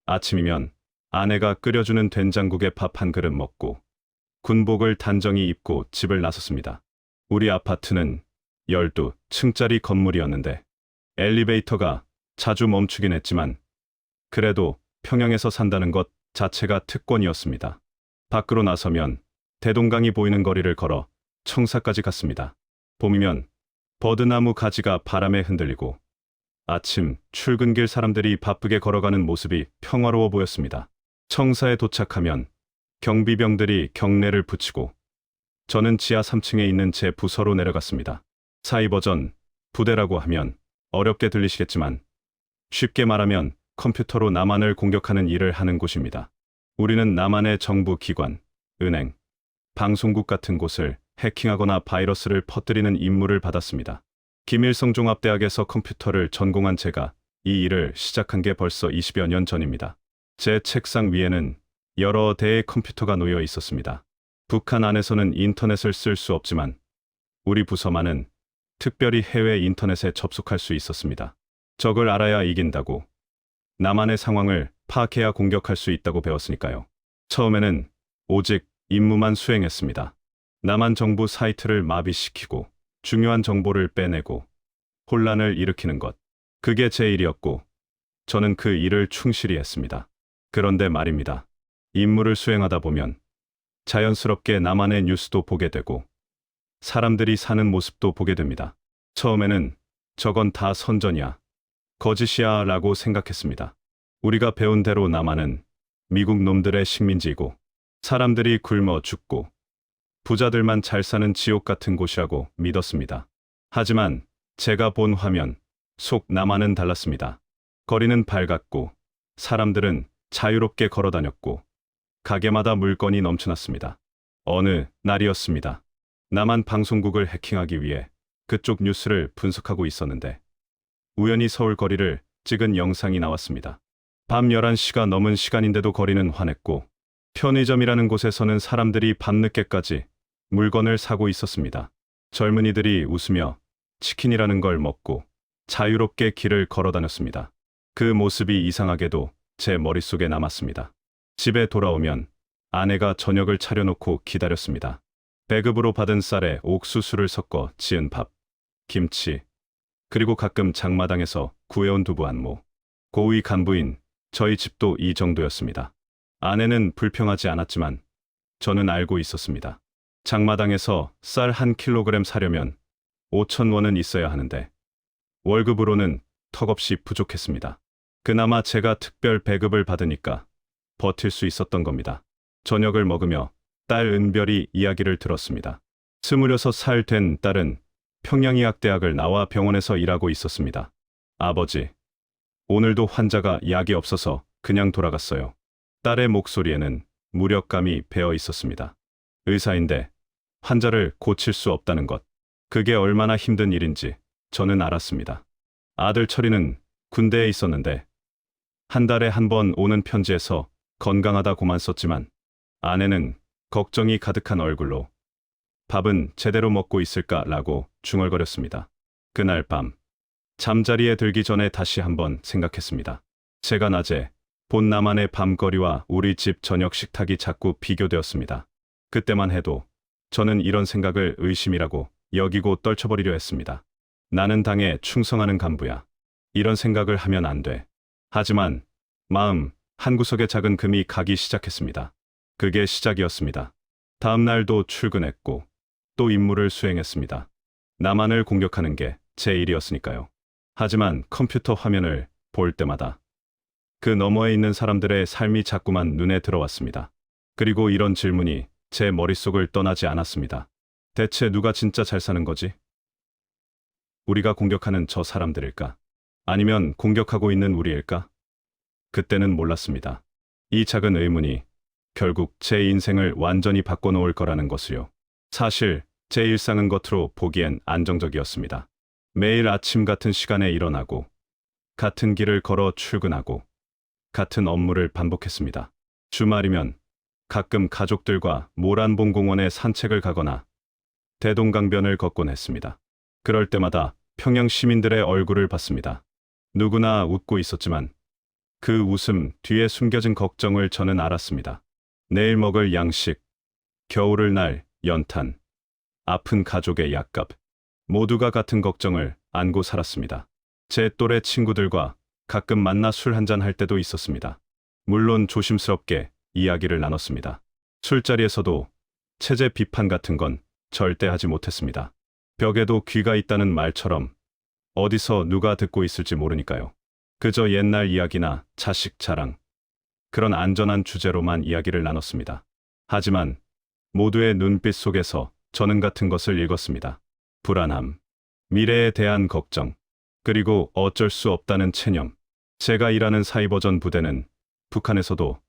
아침이면 아내가 끓여주는 된장국에 밥 한 그릇 먹고 군복을 단정히 입고 집을 나섰습니다. 우리 아파트는 12층짜리 건물이었는데 엘리베이터가 자주 멈추긴 했지만 그래도 평양에서 산다는 것 자체가 특권이었습니다. 밖으로 나서면 대동강이 보이는 거리를 걸어 청사까지 갔습니다. 봄이면 버드나무 가지가 바람에 흔들리고 아침 출근길 사람들이 바쁘게 걸어가는 모습이 평화로워 보였습니다. 청사에 도착하면 경비병들이 경례를 붙이고 저는 지하 3층에 있는 제 부서로 내려갔습니다. 사이버전 부대라고 하면 어렵게 들리시겠지만 쉽게 말하면 컴퓨터로 남한을 공격하는 일을 하는 곳입니다. 우리는 남한의 정부 기관, 은행, 방송국 같은 곳을 해킹하거나 바이러스를 퍼뜨리는 임무를 받았습니다. 김일성 종합대학에서 컴퓨터를 전공한 제가 이 일을 시작한 게 벌써 20여 년 전입니다. 제 책상 위에는 여러 대의 컴퓨터가 놓여 있었습니다. 북한 안에서는 인터넷을 쓸 수 없지만 우리 부서만은 특별히 해외 인터넷에 접속할 수 있었습니다. 적을 알아야 이긴다고, 남한의 상황을 파악해야 공격할 수 있다고 배웠으니까요. 처음에는 오직 임무만 수행했습니다. 남한 정부 사이트를 마비시키고 중요한 정보를 빼내고 혼란을 일으키는 것. 그게 제 일이었고 저는 그 일을 충실히 했습니다. 그런데 말입니다. 임무를 수행하다 보면 자연스럽게 남한의 뉴스도 보게 되고 사람들이 사는 모습도 보게 됩니다. 처음에는 저건 다 선전이야, 거짓이야 라고 생각했습니다. 우리가 배운 대로 남한은 미국 놈들의 식민지이고 사람들이 굶어 죽고 부자들만 잘 사는 지옥 같은 곳이라고 믿었습니다. 하지만 제가 본 화면 속 남한은 달랐습니다. 거리는 밝았고 사람들은 자유롭게 걸어 다녔고 가게마다 물건이 넘쳐났습니다. 어느 날이었습니다. 남한 방송국을 해킹하기 위해 그쪽 뉴스를 분석하고 있었는데 우연히 서울 거리를 찍은 영상이 나왔습니다. 밤 11시가 넘은 시간인데도 거리는 환했고 편의점이라는 곳에서는 사람들이 밤늦게까지 물건을 사고 있었습니다. 젊은이들이 웃으며 치킨이라는 걸 먹고 자유롭게 길을 걸어 다녔습니다. 그 모습이 이상하게도 제 머릿속에 남았습니다. 집에 돌아오면 아내가 저녁을 차려놓고 기다렸습니다. 배급으로 받은 쌀에 옥수수를 섞어 지은 밥, 김치, 그리고 가끔 장마당에서 구해온 두부 한 모. 고위 간부인 저희 집도 이 정도였습니다. 아내는 불평하지 않았지만 저는 알고 있었습니다. 장마당에서 쌀 1kg 사려면 5,000원은 있어야 하는데 월급으로는 턱없이 부족했습니다. 그나마 제가 특별 배급을 받으니까 버틸 수 있었던 겁니다. 저녁을 먹으며 딸 은별이 이야기를 들었습니다. 26살 된 딸은 평양의학대학을 나와 병원에서 일하고 있었습니다. 아버지, 오늘도 환자가 약이 없어서 그냥 돌아갔어요. 딸의 목소리에는 무력감이 배어 있었습니다. 의사인데 환자를 고칠 수 없다는 것. 그게 얼마나 힘든 일인지 저는 알았습니다. 아들 철이는 군대에 있었는데 한 달에 한 번 오는 편지에서 건강하다고만 썼지만 아내는 걱정이 가득한 얼굴로 밥은 제대로 먹고 있을까라고 중얼거렸습니다. 그날 밤 잠자리에 들기 전에 다시 한번 생각했습니다. 제가 낮에 본 남한의 밤거리와 우리 집 저녁 식탁이 자꾸 비교되었습니다. 그때만 해도 저는 이런 생각을 의심이라고 여기고 떨쳐버리려 했습니다. 나는 당에 충성하는 간부야. 이런 생각을 하면 안 돼. 하지만 마음 한구석에 작은 금이 가기 시작했습니다. 그게 시작이었습니다. 다음 날도 출근했고 또 임무를 수행했습니다. 남한을 공격하는 게 제 일이었으니까요. 하지만 컴퓨터 화면을 볼 때마다 그 너머에 있는 사람들의 삶이 자꾸만 눈에 들어왔습니다. 그리고 이런 질문이 제 머릿속을 떠나지 않았습니다. 대체 누가 진짜 잘 사는 거지? 우리가 공격하는 저 사람들일까? 아니면 공격하고 있는 우리일까? 그때는 몰랐습니다. 이 작은 의문이 결국 제 인생을 완전히 바꿔놓을 거라는 것을요. 사실 제 일상은 겉으로 보기엔 안정적이었습니다. 매일 아침 같은 시간에 일어나고 같은 길을 걸어 출근하고 같은 업무를 반복했습니다. 주말이면 가끔 가족들과 모란봉공원에 산책을 가거나 대동강변을 걷곤 했습니다. 그럴 때마다 평양 시민들의 얼굴을 봤습니다. 누구나 웃고 있었지만 그 웃음 뒤에 숨겨진 걱정을 저는 알았습니다. 내일 먹을 양식, 겨울을 날 연탄, 아픈 가족의 약값, 모두가 같은 걱정을 안고 살았습니다. 제 또래 친구들과 가끔 만나 술 한잔 할 때도 있었습니다. 물론 조심스럽게 이야기를 나눴습니다. 술자리에서도 체제 비판 같은 건 절대 하지 못했습니다. 벽에도 귀가 있다는 말처럼 어디서 누가 듣고 있을지 모르니까요. 그저 옛날 이야기나 자식 자랑, 그런 안전한 주제로만 이야기를 나눴습니다. 하지만 모두의 눈빛 속에서 저는 같은 것을 읽었습니다. 불안함, 미래에 대한 걱정, 그리고 어쩔 수 없다는 체념. 제가 일하는 사이버전 부대는 북한에서도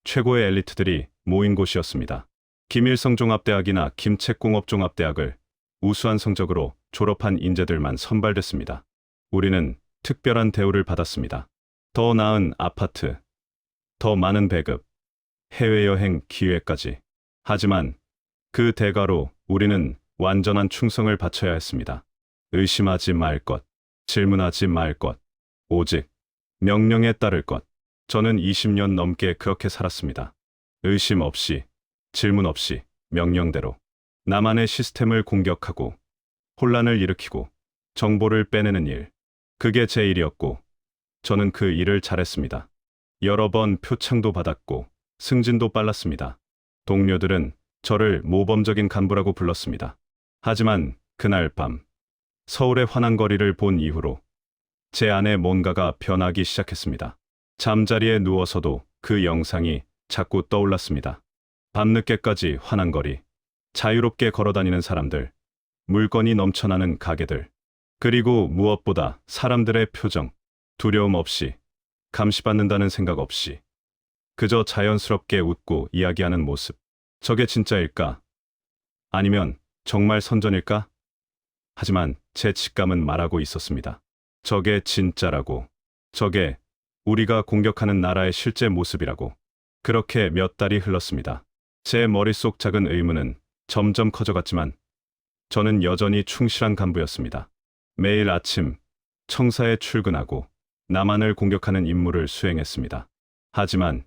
최고의 엘리트들이 모인 곳이었습니다. 김일성종합대학이나 김책공업종합대학을 우수한 성적으로 졸업한 인재들만 선발됐습니다. 우리는 특별한 대우를 받았습니다. 더 나은 아파트, 더 많은 배급, 해외여행 기회까지. 하지만 그 대가로 우리는 완전한 충성을 바쳐야 했습니다. 의심하지 말 것, 질문하지 말 것, 오직 명령에 따를 것. 저는 20년 넘게 그렇게 살았습니다. 의심 없이, 질문 없이, 명령대로. 나만의 시스템을 공격하고, 혼란을 일으키고, 정보를 빼내는 일. 그게 제 일이었고, 저는 그 일을 잘했습니다. 여러 번 표창도 받았고, 승진도 빨랐습니다. 동료들은 저를 모범적인 간부라고 불렀습니다. 하지만 그날 밤, 서울의 환한거리를 본 이후로 제 안에 뭔가가 변하기 시작했습니다. 잠자리에 누워서도 그 영상이 자꾸 떠올랐습니다. 밤늦게까지 환한거리, 자유롭게 걸어다니는 사람들, 물건이 넘쳐나는 가게들, 그리고 무엇보다 사람들의 표정, 두려움 없이, 감시받는다는 생각 없이, 그저 자연스럽게 웃고 이야기하는 모습. 저게 진짜일까? 아니면 정말 선전일까? 하지만 제 직감은 말하고 있었습니다. 저게 진짜라고. 저게 우리가 공격하는 나라의 실제 모습이라고. 그렇게 몇 달이 흘렀습니다. 제 머릿속 작은 의문은 점점 커져갔지만 저는 여전히 충실한 간부였습니다. 매일 아침 청사에 출근하고 남한을 공격하는 임무를 수행했습니다. 하지만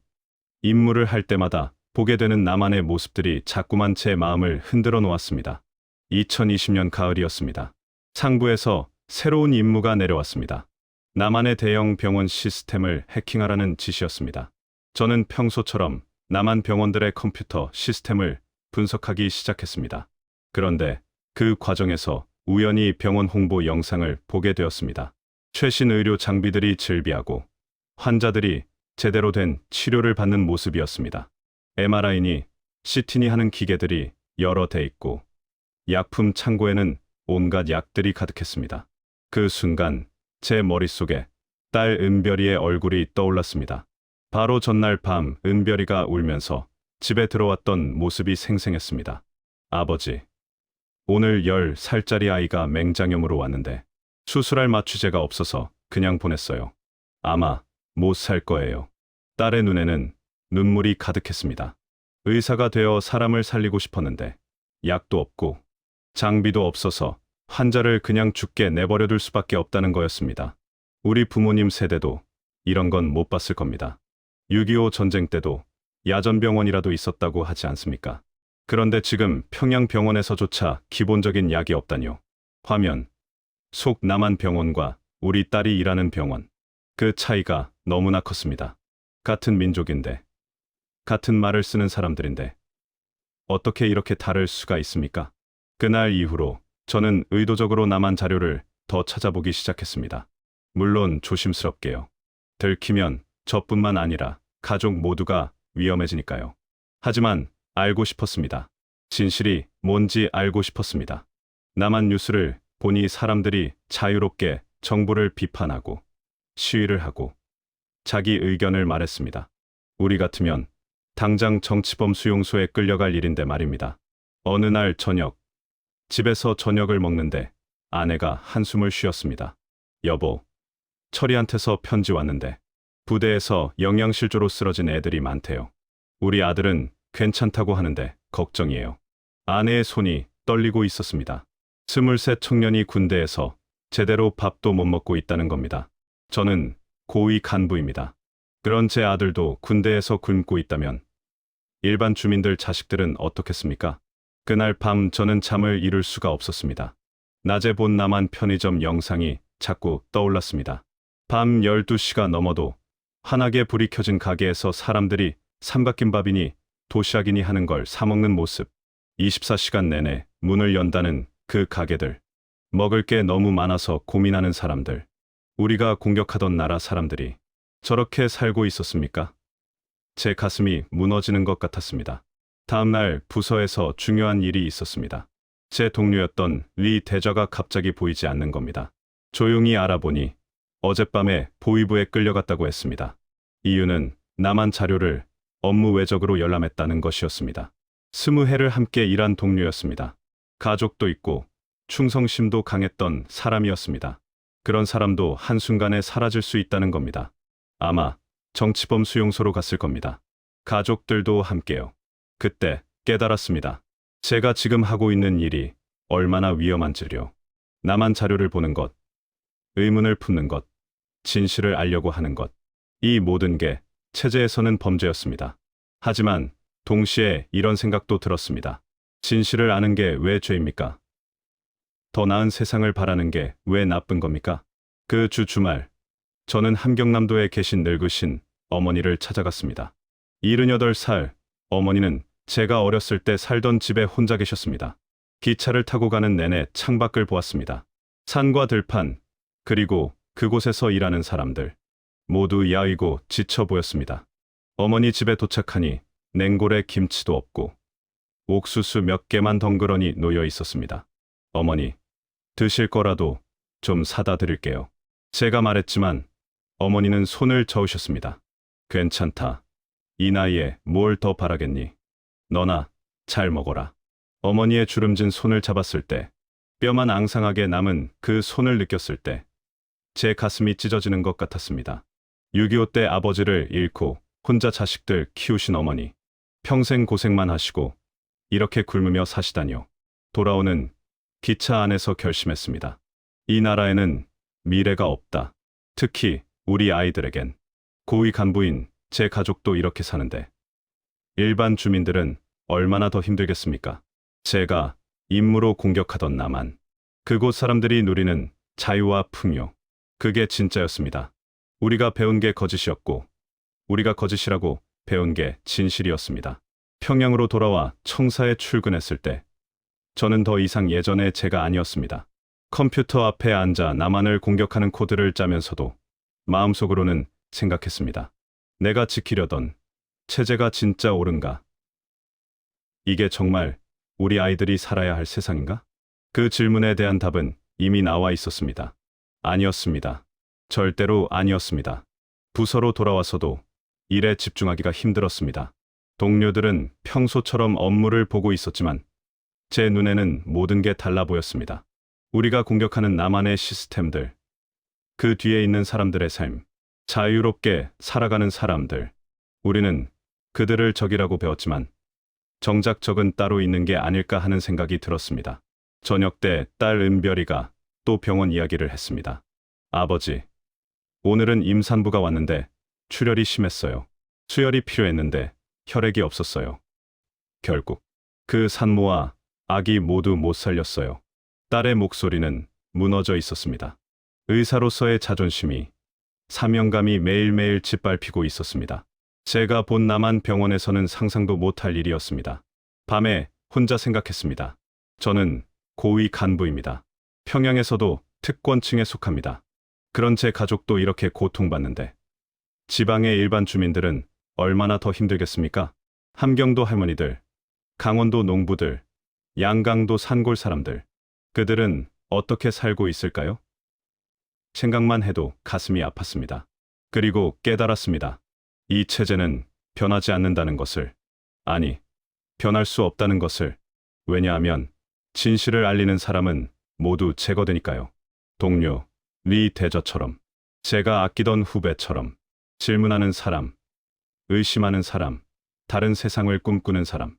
임무를 할 때마다 보게 되는 남한의 모습들이 자꾸만 제 마음을 흔들어 놓았습니다. 2020년 가을이었습니다. 상부에서 새로운 임무가 내려왔습니다. 남한의 대형 병원 시스템을 해킹하라는 지시였습니다. 저는 평소처럼 남한 병원들의 컴퓨터 시스템을 분석하기 시작했습니다. 그런데 그 과정에서 우연히 병원 홍보 영상을 보게 되었습니다. 최신 의료 장비들이 즐비하고 환자들이 제대로 된 치료를 받는 모습이었습니다. MRI니 CT니 하는 기계들이 여러 대 있고 약품 창고에는 온갖 약들이 가득했습니다. 그 순간 제 머릿속에 딸 은별이의 얼굴이 떠올랐습니다. 바로 전날 밤 은별이가 울면서 집에 들어왔던 모습이 생생했습니다. 아버지, 오늘 10살짜리 아이가 맹장염으로 왔는데 수술할 마취제가 없어서 그냥 보냈어요. 아마 못 살 거예요. 딸의 눈에는 눈물이 가득했습니다. 의사가 되어 사람을 살리고 싶었는데 약도 없고 장비도 없어서 환자를 그냥 죽게 내버려둘 수밖에 없다는 거였습니다. 우리 부모님 세대도 이런 건 못 봤을 겁니다. 6.25 전쟁 때도 야전병원이라도 있었다고 하지 않습니까? 그런데 지금 평양병원에서조차 기본적인 약이 없다뇨. 화면 속 남한 병원과 우리 딸이 일하는 병원. 그 차이가 너무나 컸습니다. 같은 민족인데, 같은 말을 쓰는 사람들인데 어떻게 이렇게 다를 수가 있습니까? 그날 이후로 저는 의도적으로 남한 자료를 더 찾아보기 시작했습니다. 물론 조심스럽게요. 들키면 저뿐만 아니라 가족 모두가 위험해지니까요. 하지만 알고 싶었습니다. 진실이 뭔지 알고 싶었습니다. 남한 뉴스를 보니 사람들이 자유롭게 정부를 비판하고 시위를 하고 자기 의견을 말했습니다. 우리 같으면 당장 정치범 수용소에 끌려갈 일인데 말입니다. 어느 날 저녁, 집에서 저녁을 먹는데 아내가 한숨을 쉬었습니다. 여보, 철이한테서 편지 왔는데 부대에서 영양실조로 쓰러진 애들이 많대요. 우리 아들은 괜찮다고 하는데 걱정이에요. 아내의 손이 떨리고 있었습니다. 23 청년이 군대에서 제대로 밥도 못 먹고 있다는 겁니다. 저는 고위 간부입니다. 그런 제 아들도 군대에서 굶고 있다면 일반 주민들 자식들은 어떻겠습니까? 그날 밤 저는 잠을 이룰 수가 없었습니다. 낮에 본 남한 편의점 영상이 자꾸 떠올랐습니다. 밤 12시가 넘어도 환하게 불이 켜진 가게에서 사람들이 삼각김밥이니 도시락이니 하는 걸 사먹는 모습. 24시간 내내 문을 연다는 그 가게들. 먹을 게 너무 많아서 고민하는 사람들. 우리가 공격하던 나라 사람들이 저렇게 살고 있었습니까? 제 가슴이 무너지는 것 같았습니다. 다음 날 부서에서 중요한 일이 있었습니다. 제 동료였던 리 대저가 갑자기 보이지 않는 겁니다. 조용히 알아보니 어젯밤에 보위부에 끌려갔다고 했습니다. 이유는 남한 자료를 업무 외적으로 열람했다는 것이었습니다. 20해를 함께 일한 동료였습니다. 가족도 있고 충성심도 강했던 사람이었습니다. 그런 사람도 한순간에 사라질 수 있다는 겁니다. 아마 정치범 수용소로 갔을 겁니다. 가족들도 함께요. 그때 깨달았습니다. 제가 지금 하고 있는 일이 얼마나 위험한지요. 남한 자료를 보는 것, 의문을 품는 것, 진실을 알려고 하는 것. 이 모든 게 체제에서는 범죄였습니다. 하지만 동시에 이런 생각도 들었습니다. 진실을 아는 게 왜 죄입니까? 더 나은 세상을 바라는 게 왜 나쁜 겁니까? 그 주말, 저는 함경남도에 계신 늙으신 어머니를 찾아갔습니다. 78살 어머니는 제가 어렸을 때 살던 집에 혼자 계셨습니다. 기차를 타고 가는 내내 창밖을 보았습니다. 산과 들판, 그리고 그곳에서 일하는 사람들. 모두 야위고 지쳐 보였습니다. 어머니 집에 도착하니 냉골에 김치도 없고 옥수수 몇 개만 덩그러니 놓여 있었습니다. 어머니, 드실 거라도 좀 사다 드릴게요. 제가 말했지만 어머니는 손을 저으셨습니다. 괜찮다. 이 나이에 뭘 더 바라겠니? 너나 잘 먹어라. 어머니의 주름진 손을 잡았을 때, 뼈만 앙상하게 남은 그 손을 느꼈을 때, 제 가슴이 찢어지는 것 같았습니다. 6.25 때 아버지를 잃고 혼자 자식들 키우신 어머니. 평생 고생만 하시고 이렇게 굶으며 사시다니요. 돌아오는 기차 안에서 결심했습니다. 이 나라에는 미래가 없다. 특히 우리 아이들에겐. 고위 간부인 제 가족도 이렇게 사는데 일반 주민들은 얼마나 더 힘들겠습니까? 제가 임무로 공격하던 남한. 그곳 사람들이 누리는 자유와 풍요. 그게 진짜였습니다. 우리가 배운 게 거짓이었고 우리가 거짓이라고 배운 게 진실이었습니다. 평양으로 돌아와 청사에 출근했을 때 저는 더 이상 예전의 제가 아니었습니다. 컴퓨터 앞에 앉아 남한을 공격하는 코드를 짜면서도 마음속으로는 생각했습니다. 내가 지키려던 체제가 진짜 옳은가? 이게 정말 우리 아이들이 살아야 할 세상인가? 그 질문에 대한 답은 이미 나와 있었습니다. 아니었습니다. 절대로 아니었습니다. 부서로 돌아와서도 일에 집중하기가 힘들었습니다. 동료들은 평소처럼 업무를 보고 있었지만 제 눈에는 모든 게 달라 보였습니다. 우리가 공격하는 남한의 시스템들, 그 뒤에 있는 사람들의 삶, 자유롭게 살아가는 사람들. 우리는 그들을 적이라고 배웠지만 정작 적은 따로 있는 게 아닐까 하는 생각이 들었습니다. 저녁 때 딸 은별이가 또 병원 이야기를 했습니다. 아버지, 오늘은 임산부가 왔는데 출혈이 심했어요. 수혈이 필요했는데 혈액이 없었어요. 결국 그 산모와 아기 모두 못 살렸어요. 딸의 목소리는 무너져 있었습니다. 의사로서의 자존심이, 사명감이 매일매일 짓밟히고 있었습니다. 제가 본 남한 병원에서는 상상도 못할 일이었습니다. 밤에 혼자 생각했습니다. 저는 고위 간부입니다. 평양에서도 특권층에 속합니다. 그런 제 가족도 이렇게 고통받는데 지방의 일반 주민들은 얼마나 더 힘들겠습니까? 함경도 할머니들, 강원도 농부들, 양강도 산골 사람들. 그들은 어떻게 살고 있을까요? 생각만 해도 가슴이 아팠습니다. 그리고 깨달았습니다. 이 체제는 변하지 않는다는 것을. 아니, 변할 수 없다는 것을. 왜냐하면 진실을 알리는 사람은 모두 제거되니까요. 동료, 리 대저처럼, 제가 아끼던 후배처럼, 질문하는 사람, 의심하는 사람, 다른 세상을 꿈꾸는 사람,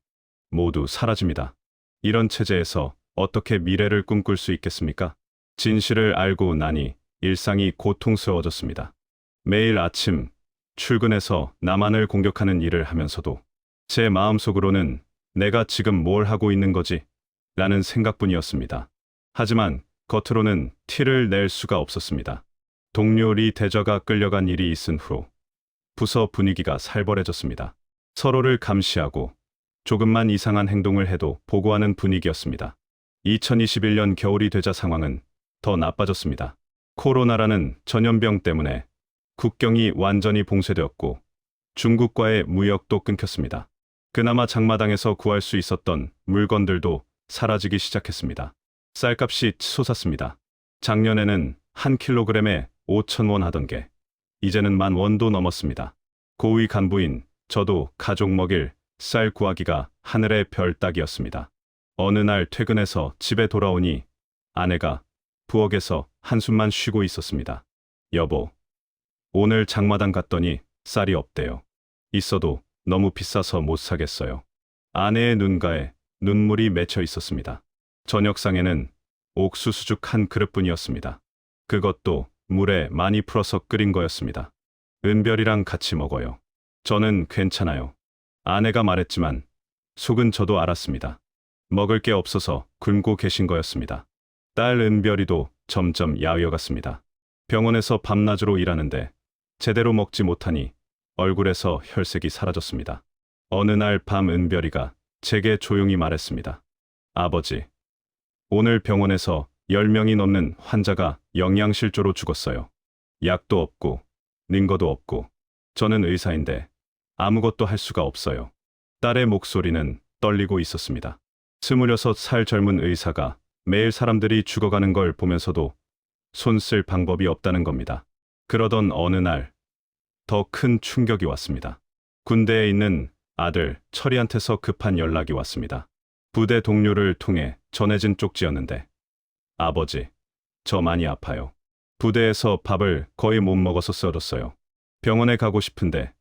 모두 사라집니다. 이런 체제에서 어떻게 미래를 꿈꿀 수 있겠습니까? 진실을 알고 나니 일상이 고통스러워졌습니다. 매일 아침 출근해서 나만을 공격하는 일을 하면서도 제 마음속으로는 내가 지금 뭘 하고 있는 거지? 라는 생각뿐이었습니다. 하지만 겉으로는 티를 낼 수가 없었습니다. 동료 리 대저가 끌려간 일이 있은 후 부서 분위기가 살벌해졌습니다. 서로를 감시하고 조금만 이상한 행동을 해도 보고하는 분위기였습니다. 2021년 겨울이 되자 상황은 더 나빠졌습니다. 코로나라는 전염병 때문에 국경이 완전히 봉쇄되었고 중국과의 무역도 끊겼습니다. 그나마 장마당에서 구할 수 있었던 물건들도 사라지기 시작했습니다. 쌀값이 치솟았습니다. 작년에는 한 킬로그램에 5,000원 하던 게 이제는 10,000원도 넘었습니다. 고위 간부인 저도 가족 먹일 쌀 구하기가 하늘의 별 따기였습니다. 어느 날 퇴근해서 집에 돌아오니 아내가 부엌에서 한숨만 쉬고 있었습니다. 여보, 오늘 장마당 갔더니 쌀이 없대요. 있어도 너무 비싸서 못 사겠어요. 아내의 눈가에 눈물이 맺혀 있었습니다. 저녁상에는 옥수수죽 한 그릇뿐이었습니다. 그것도 물에 많이 풀어서 끓인 거였습니다. 은별이랑 같이 먹어요. 저는 괜찮아요. 아내가 말했지만 속은 저도 알았습니다. 먹을 게 없어서 굶고 계신 거였습니다. 딸 은별이도 점점 야위어갔습니다. 병원에서 밤낮으로 일하는데 제대로 먹지 못하니 얼굴에서 혈색이 사라졌습니다. 어느 날 밤 은별이가 제게 조용히 말했습니다. 아버지, 오늘 병원에서 10명이 넘는 환자가 영양실조로 죽었어요. 약도 없고 능거도 없고 저는 의사인데 아무것도 할 수가 없어요. 딸의 목소리는 떨리고 있었습니다. 26살 젊은 의사가 매일 사람들이 죽어가는 걸 보면서도 손 쓸 방법이 없다는 겁니다. 그러던 어느 날 더 큰 충격이 왔습니다. 군대에 있는 아들 철이한테서 급한 연락이 왔습니다. 부대 동료를 통해 전해진 쪽지였는데 아버지, 저 많이 아파요. 부대에서 밥을 거의 못 먹어서 쓰러졌어요. 병원에 가고 싶은데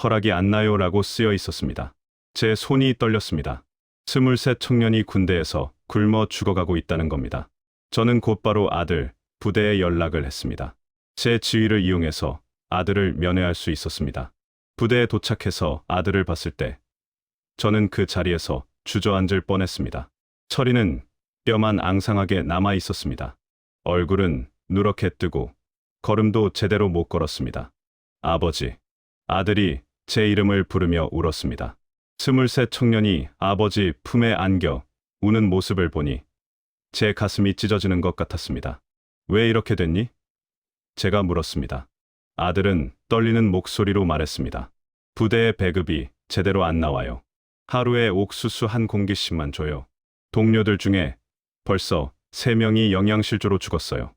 허락이 안 나요 라고 쓰여 있었습니다. 제 손이 떨렸습니다. 23 청년이 군대에서 굶어 죽어가고 있다는 겁니다. 저는 곧바로 아들 부대에 연락을 했습니다. 제 지위를 이용해서 아들을 면회할 수 있었습니다. 부대에 도착해서 아들을 봤을 때 저는 그 자리에서 주저앉을 뻔했습니다. 철이는 뼈만 앙상하게 남아 있었습니다. 얼굴은 누렇게 뜨고 걸음도 제대로 못 걸었습니다. 아버지, 아들이 제 이름을 부르며 울었습니다. 23 청년이 아버지 품에 안겨 우는 모습을 보니 제 가슴이 찢어지는 것 같았습니다. 왜 이렇게 됐니? 제가 물었습니다. 아들은 떨리는 목소리로 말했습니다. 부대의 배급이 제대로 안 나와요. 하루에 옥수수 한 공기씩만 줘요. 동료들 중에 벌써 3명이 영양실조로 죽었어요.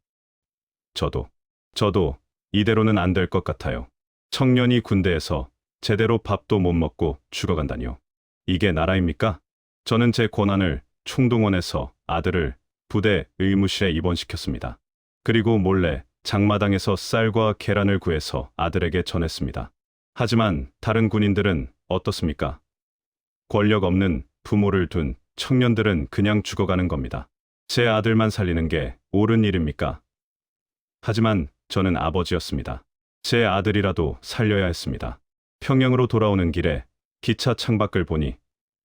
저도 이대로는 안 될 것 같아요. 청년이 군대에서 제대로 밥도 못 먹고 죽어간다니요. 이게 나라입니까? 저는 제 권한을 총동원해서 아들을 부대 의무실에 입원시켰습니다. 그리고 몰래 장마당에서 쌀과 계란을 구해서 아들에게 전했습니다. 하지만 다른 군인들은 어떻습니까? 권력 없는 부모를 둔 청년들은 그냥 죽어가는 겁니다. 제 아들만 살리는 게 옳은 일입니까? 하지만 저는 아버지였습니다. 제 아들이라도 살려야 했습니다. 평양으로 돌아오는 길에 기차 창밖을 보니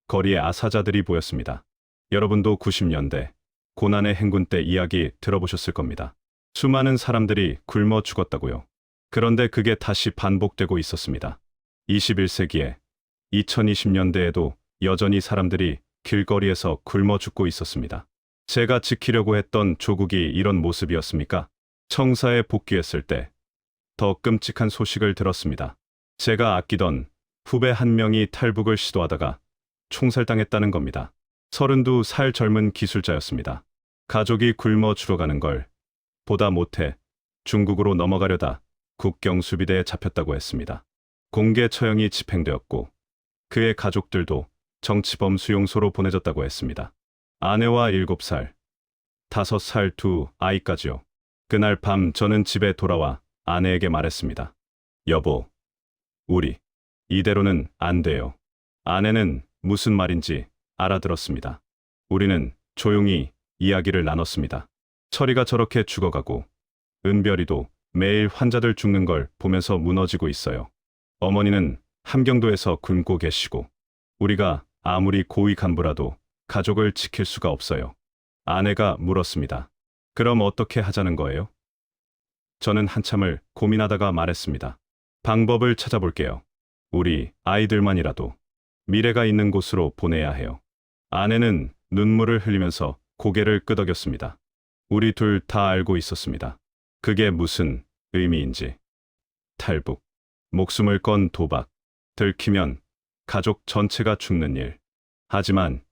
거리에 아사자들이 보였습니다. 여러분도 90년대 고난의 행군 때 이야기 들어보셨을 겁니다. 수많은 사람들이 굶어 죽었다고요. 그런데 그게 다시 반복되고 있었습니다. 21세기에 2020년대에도 여전히 사람들이 길거리에서 굶어 죽고 있었습니다. 제가 지키려고 했던 조국이 이런 모습이었습니까? 청사에 복귀했을 때 더 끔찍한 소식을 들었습니다. 제가 아끼던 후배 한 명이 탈북을 시도하다가 총살당했다는 겁니다. 32살 젊은 기술자였습니다. 가족이 굶어 죽어가는 걸 보다 못해 중국으로 넘어가려다 국경 수비대에 잡혔다고 했습니다. 공개 처형이 집행되었고 그의 가족들도 정치범 수용소로 보내졌다고 했습니다. 아내와 7살, 5살 두 아이까지요. 그날 밤 저는 집에 돌아와 아내에게 말했습니다. 여보, 우리 이대로는 안 돼요. 아내는 무슨 말인지 알아들었습니다. 우리는 조용히 이야기를 나눴습니다. 철이가 저렇게 죽어가고 은별이도 매일 환자들 죽는 걸 보면서 무너지고 있어요. 어머니는 함경도에서 굶고 계시고 우리가 아무리 고위 간부라도 가족을 지킬 수가 없어요. 아내가 물었습니다. 그럼 어떻게 하자는 거예요? 저는 한참을 고민하다가 말했습니다. 방법을 찾아볼게요. 우리 아이들만이라도 미래가 있는 곳으로 보내야 해요. 아내는 눈물을 흘리면서 고개를 끄덕였습니다. 우리 둘 다 알고 있었습니다. 그게 무슨 의미인지. 탈북, 목숨을 건 도박, 들키면 가족 전체가 죽는 일. 하지만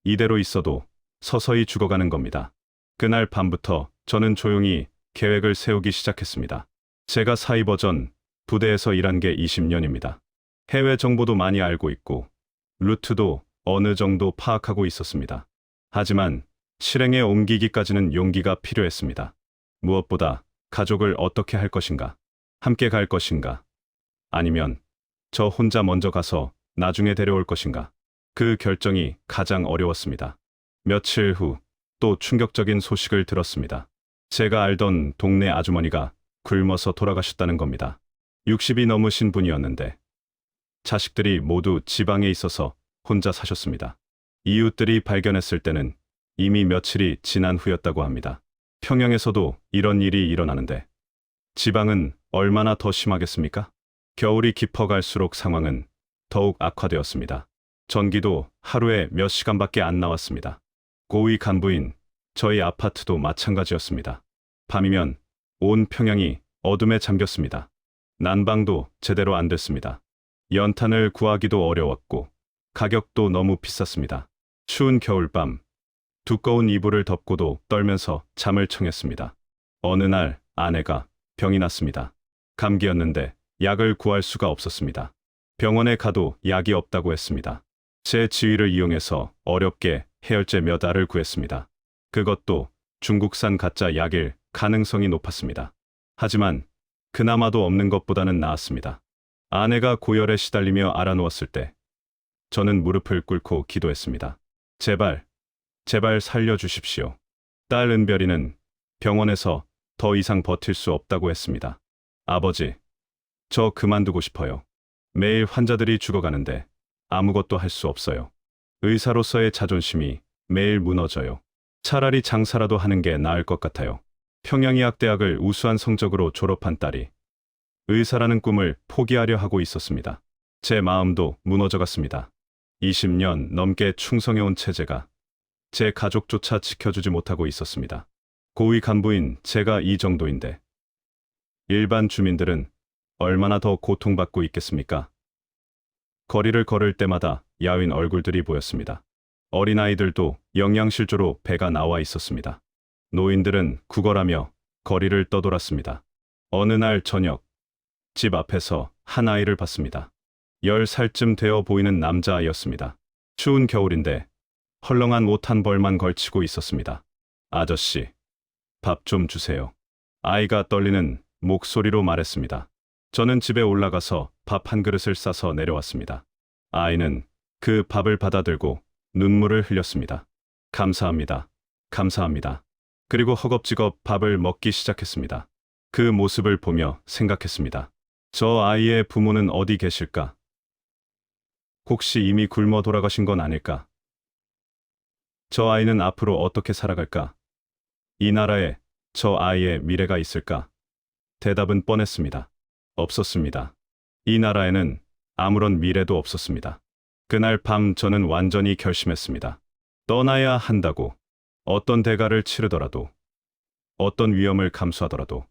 이대로 있어도 서서히 죽어가는 겁니다. 그날 밤부터 저는 조용히 계획을 세우기 시작했습니다. 제가 사이버전 부대에서 일한 게 20년입니다. 해외 정보도 많이 알고 있고 루트도 어느 정도 파악하고 있었습니다. 하지만 실행에 옮기기까지는 용기가 필요했습니다. 무엇보다 가족을 어떻게 할 것인가? 함께 갈 것인가? 아니면 저 혼자 먼저 가서 나중에 데려올 것인가? 그 결정이 가장 어려웠습니다. 며칠 후 또 충격적인 소식을 들었습니다. 제가 알던 동네 아주머니가 굶어서 돌아가셨다는 겁니다. 60이 넘으신 분이었는데 자식들이 모두 지방에 있어서 혼자 사셨습니다. 이웃들이 발견했을 때는 이미 며칠이 지난 후였다고 합니다. 평양에서도 이런 일이 일어나는데 지방은 얼마나 더 심하겠습니까? 겨울이 깊어갈수록 상황은 더욱 악화되었습니다. 전기도 하루에 몇 시간밖에 안 나왔습니다. 고위 간부인 저희 아파트도 마찬가지였습니다. 밤이면 온 평양이 어둠에 잠겼습니다. 난방도 제대로 안 됐습니다. 연탄을 구하기도 어려웠고 가격도 너무 비쌌습니다. 추운 겨울밤, 두꺼운 이불을 덮고도 떨면서 잠을 청했습니다. 어느 날 아내가 병이 났습니다. 감기였는데 약을 구할 수가 없었습니다. 병원에 가도 약이 없다고 했습니다. 제 지위를 이용해서 어렵게 해열제 몇 알을 구했습니다. 그것도 중국산 가짜 약일 가능성이 높았습니다. 하지만 그나마도 없는 것보다는 나았습니다. 아내가 고열에 시달리며 알아누웠을 때 저는 무릎을 꿇고 기도했습니다. 제발, 제발 살려주십시오. 딸 은별이는 병원에서 더 이상 버틸 수 없다고 했습니다. 아버지, 저 그만두고 싶어요. 매일 환자들이 죽어가는데 아무것도 할 수 없어요. 의사로서의 자존심이 매일 무너져요. 차라리 장사라도 하는 게 나을 것 같아요. 평양의학대학을 우수한 성적으로 졸업한 딸이 의사라는 꿈을 포기하려 하고 있었습니다. 제 마음도 무너져갔습니다. 20년 넘게 충성해온 체제가 제 가족조차 지켜주지 못하고 있었습니다. 고위 간부인 제가 이 정도인데 일반 주민들은 얼마나 더 고통받고 있겠습니까? 거리를 걸을 때마다 야윈 얼굴들이 보였습니다. 어린아이들도 영양실조로 배가 나와 있었습니다. 노인들은 구걸하며 거리를 떠돌았습니다. 어느 날 저녁, 집 앞에서 한 아이를 봤습니다. 10살쯤 되어 보이는 남자아이였습니다. 추운 겨울인데 헐렁한 옷 한 벌만 걸치고 있었습니다. 아저씨, 밥 좀 주세요. 아이가 떨리는 목소리로 말했습니다. 저는 집에 올라가서 밥 한 그릇을 싸서 내려왔습니다. 아이는 그 밥을 받아들고 눈물을 흘렸습니다. 감사합니다. 감사합니다. 그리고 허겁지겁 밥을 먹기 시작했습니다. 그 모습을 보며 생각했습니다. 저 아이의 부모는 어디 계실까? 혹시 이미 굶어 돌아가신 건 아닐까? 저 아이는 앞으로 어떻게 살아갈까? 이 나라에 저 아이의 미래가 있을까? 대답은 뻔했습니다. 없었습니다. 이 나라에는 아무런 미래도 없었습니다. 그날 밤 저는 완전히 결심했습니다. 떠나야 한다고. 어떤 대가를 치르더라도, 어떤 위험을 감수하더라도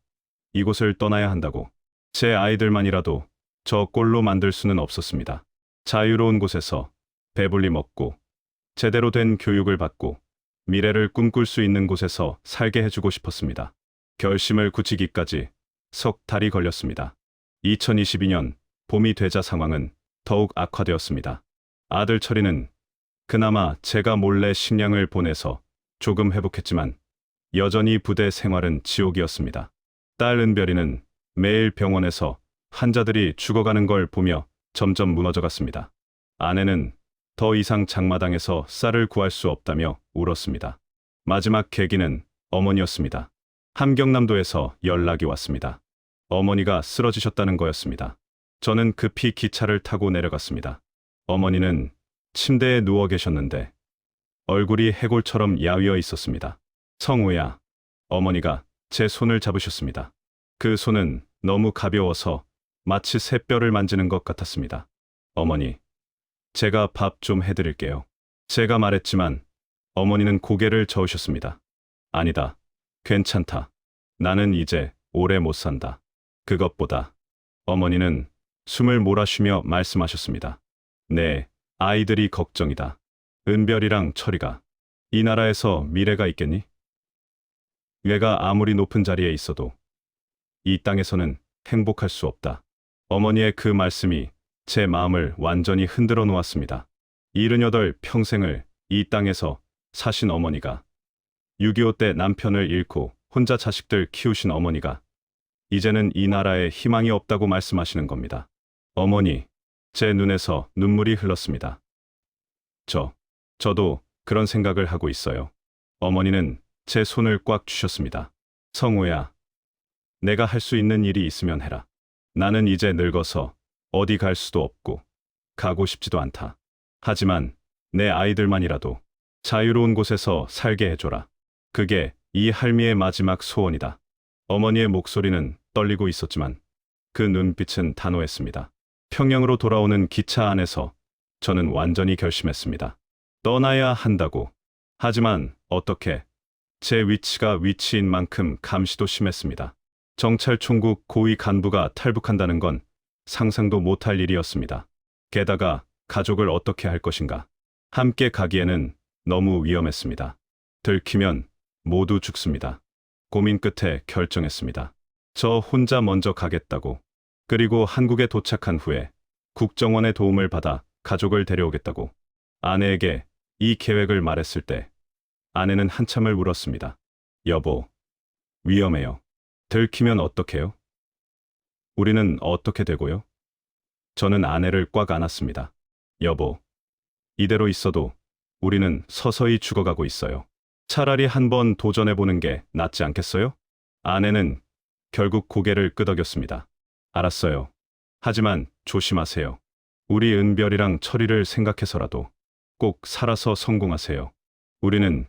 이곳을 떠나야 한다고. 제 아이들만이라도 저 꼴로 만들 수는 없었습니다. 자유로운 곳에서 배불리 먹고 제대로 된 교육을 받고 미래를 꿈꿀 수 있는 곳에서 살게 해주고 싶었습니다. 결심을 굳히기까지 석 달이 걸렸습니다. 2022년 봄이 되자 상황은 더욱 악화되었습니다. 아들 철이는 그나마 제가 몰래 식량을 보내서 조금 회복했지만 여전히 부대 생활은 지옥이었습니다. 딸 은별이는 매일 병원에서 환자들이 죽어가는 걸 보며 점점 무너져갔습니다. 아내는 더 이상 장마당에서 쌀을 구할 수 없다며 울었습니다. 마지막 계기는 어머니였습니다. 함경남도에서 연락이 왔습니다. 어머니가 쓰러지셨다는 거였습니다. 저는 급히 기차를 타고 내려갔습니다. 어머니는 침대에 누워 계셨는데 얼굴이 해골처럼 야위어 있었습니다. 성우야. 어머니가 제 손을 잡으셨습니다. 그 손은 너무 가벼워서 마치 새뼈를 만지는 것 같았습니다. 어머니, 제가 밥 좀 해드릴게요. 제가 말했지만 어머니는 고개를 저으셨습니다. 아니다. 괜찮다. 나는 이제 오래 못 산다. 그것보다 어머니는 숨을 몰아쉬며 말씀하셨습니다. 네, 아이들이 걱정이다. 은별이랑 철이가 이 나라에서 미래가 있겠니? 얘가 아무리 높은 자리에 있어도 이 땅에서는 행복할 수 없다. 어머니의 그 말씀이 제 마음을 완전히 흔들어 놓았습니다. 78 평생을 이 땅에서 사신 어머니가 6.25 때 남편을 잃고 혼자 자식들 키우신 어머니가 이제는 이 나라에 희망이 없다고 말씀하시는 겁니다. 어머니, 제 눈에서 눈물이 흘렀습니다. 저도 그런 생각을 하고 있어요. 어머니는 제 손을 꽉 쥐셨습니다. 성우야, 내가 할 수 있는 일이 있으면 해라. 나는 이제 늙어서 어디 갈 수도 없고 가고 싶지도 않다. 하지만 내 아이들만이라도 자유로운 곳에서 살게 해줘라. 그게 이 할미의 마지막 소원이다. 어머니의 목소리는 떨리고 있었지만 그 눈빛은 단호했습니다. 평양으로 돌아오는 기차 안에서 저는 완전히 결심했습니다. 떠나야 한다고. 하지만 어떻게? 제 위치가 위치인 만큼 감시도 심했습니다. 정찰총국 고위 간부가 탈북한다는 건 상상도 못할 일이었습니다. 게다가 가족을 어떻게 할 것인가? 함께 가기에는 너무 위험했습니다. 들키면 모두 죽습니다. 고민 끝에 결정했습니다. 저 혼자 먼저 가겠다고. 그리고 한국에 도착한 후에 국정원의 도움을 받아 가족을 데려오겠다고. 아내에게 이 계획을 말했을 때 아내는 한참을 울었습니다. 여보, 위험해요. 들키면 어떡해요? 우리는 어떻게 되고요? 저는 아내를 꽉 안았습니다. 여보, 이대로 있어도 우리는 서서히 죽어가고 있어요. 차라리 한번 도전해보는 게 낫지 않겠어요? 아내는 결국 고개를 끄덕였습니다. 알았어요. 하지만 조심하세요. 우리 은별이랑 철이를 생각해서라도 꼭 살아서 성공하세요. 우리는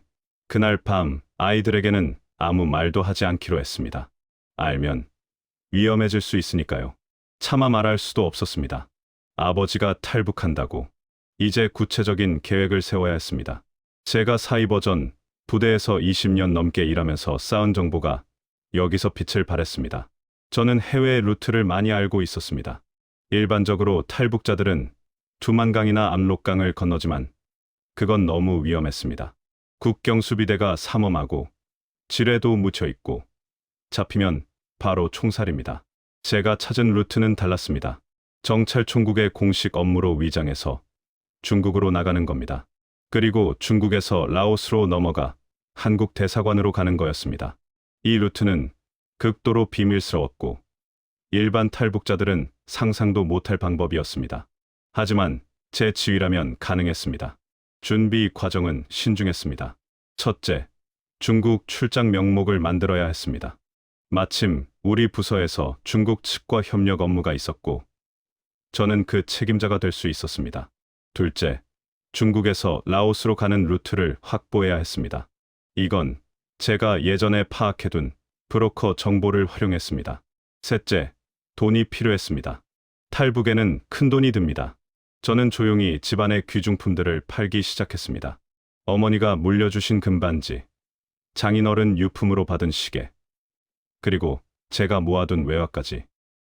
그날 밤 아이들에게는 아무 말도 하지 않기로 했습니다. 알면 위험해질 수 있으니까요. 차마 말할 수도 없었습니다. 아버지가 탈북한다고. 이제 구체적인 계획을 세워야 했습니다. 제가 사이버전 부대에서 20년 넘게 일하면서 쌓은 정보가 여기서 빛을 발했습니다. 저는 해외 루트를 많이 알고 있었습니다. 일반적으로 탈북자들은 두만강이나 압록강을 건너지만 그건 너무 위험했습니다. 국경수비대가 삼엄하고 지뢰도 묻혀 있고 잡히면 바로 총살입니다. 제가 찾은 루트는 달랐습니다. 정찰총국의 공식 업무로 위장해서 중국으로 나가는 겁니다. 그리고 중국에서 라오스로 넘어가 한국 대사관으로 가는 거였습니다. 이 루트는 극도로 비밀스러웠고 일반 탈북자들은 상상도 못할 방법이었습니다. 하지만 제 지휘라면 가능했습니다. 준비 과정은 신중했습니다. 첫째, 중국 출장 명목을 만들어야 했습니다. 마침 우리 부서에서 중국 측과 협력 업무가 있었고 저는 그 책임자가 될 수 있었습니다. 둘째, 중국에서 라오스로 가는 루트를 확보해야 했습니다. 이건 제가 예전에 파악해둔 브로커 정보를 활용했습니다. 셋째, 돈이 필요했습니다. 탈북에는 큰 돈이 듭니다. 저는 조용히 집안의 귀중품들을 팔기 시작했습니다. 어머니가 물려주신 금반지, 장인어른 유품으로 받은 시계, 그리고 제가 모아둔 외화까지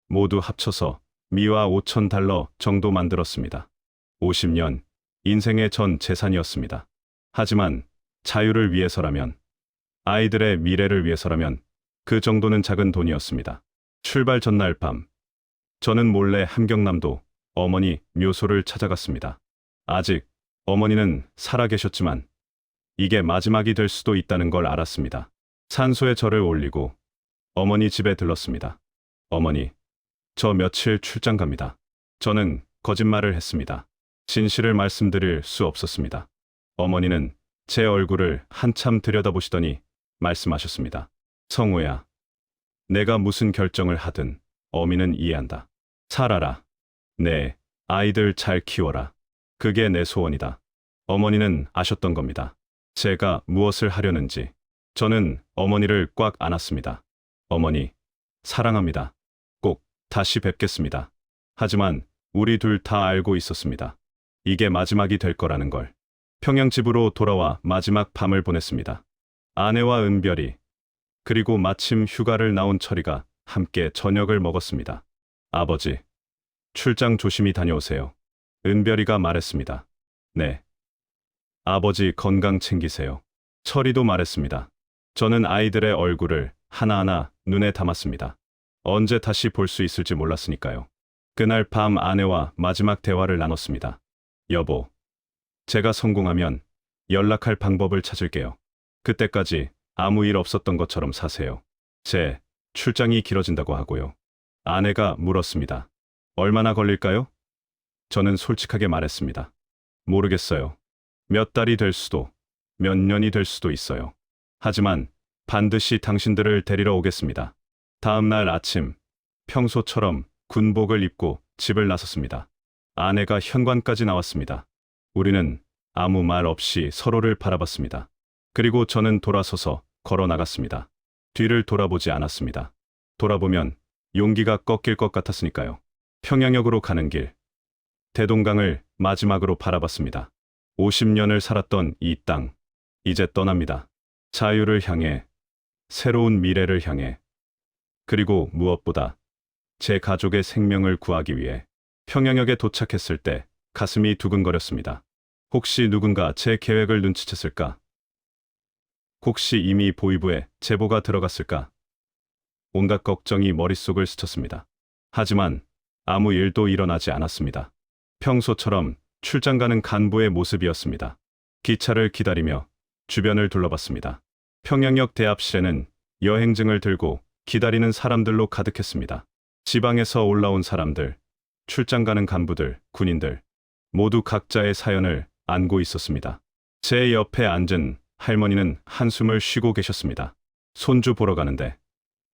모두 합쳐서 미화 5,000달러 정도 만들었습니다. 50년, 인생의 전 재산이었습니다. 하지만 자유를 위해서라면, 아이들의 미래를 위해서라면 그 정도는 작은 돈이었습니다. 출발 전날 밤, 저는 몰래 함경남도 어머니 묘소를 찾아갔습니다. 아직 어머니는 살아계셨지만 이게 마지막이 될 수도 있다는 걸 알았습니다. 산소에 절을 올리고 어머니 집에 들렀습니다. 어머니, 저 며칠 출장 갑니다. 저는 거짓말을 했습니다. 진실을 말씀드릴 수 없었습니다. 어머니는 제 얼굴을 한참 들여다보시더니 말씀하셨습니다. 성우야, 내가 무슨 결정을 하든 어미는 이해한다. 살아라. 네, 아이들 잘 키워라. 그게 내 소원이다. 어머니는 아셨던 겁니다. 제가 무엇을 하려는지. 저는 어머니를 꽉 안았습니다. 어머니, 사랑합니다. 꼭 다시 뵙겠습니다. 하지만 우리 둘 다 알고 있었습니다. 이게 마지막이 될 거라는 걸. 평양집으로 돌아와 마지막 밤을 보냈습니다. 아내와 은별이, 그리고 마침 휴가를 나온 철이가 함께 저녁을 먹었습니다. 아버지, 출장 조심히 다녀오세요. 은별이가 말했습니다. 네. 아버지 건강 챙기세요. 철이도 말했습니다. 저는 아이들의 얼굴을 하나하나 눈에 담았습니다. 언제 다시 볼 수 있을지 몰랐으니까요. 그날 밤 아내와 마지막 대화를 나눴습니다. 여보, 제가 성공하면 연락할 방법을 찾을게요. 그때까지 아무 일 없었던 것처럼 사세요. 제 출장이 길어진다고 하고요. 아내가 물었습니다. 얼마나 걸릴까요? 저는 솔직하게 말했습니다. 모르겠어요. 몇 달이 될 수도, 몇 년이 될 수도 있어요. 하지만 반드시 당신들을 데리러 오겠습니다. 다음 날 아침, 평소처럼 군복을 입고 집을 나섰습니다. 아내가 현관까지 나왔습니다. 우리는 아무 말 없이 서로를 바라봤습니다. 그리고 저는 돌아서서 걸어 나갔습니다. 뒤를 돌아보지 않았습니다. 돌아보면 용기가 꺾일 것 같았으니까요. 평양역으로 가는 길, 대동강을 마지막으로 바라봤습니다. 50년을 살았던 이 땅, 이제 떠납니다. 자유를 향해, 새로운 미래를 향해, 그리고 무엇보다 제 가족의 생명을 구하기 위해. 평양역에 도착했을 때 가슴이 두근거렸습니다. 혹시 누군가 제 계획을 눈치챘을까? 혹시 이미 보위부에 제보가 들어갔을까? 온갖 걱정이 머릿속을 스쳤습니다. 하지만 아무 일도 일어나지 않았습니다. 평소처럼 출장 가는 간부의 모습이었습니다. 기차를 기다리며 주변을 둘러봤습니다. 평양역 대합실에는 여행증을 들고 기다리는 사람들로 가득했습니다. 지방에서 올라온 사람들, 출장 가는 간부들, 군인들, 모두 각자의 사연을 안고 있었습니다. 제 옆에 앉은 할머니는 한숨을 쉬고 계셨습니다. 손주 보러 가는데,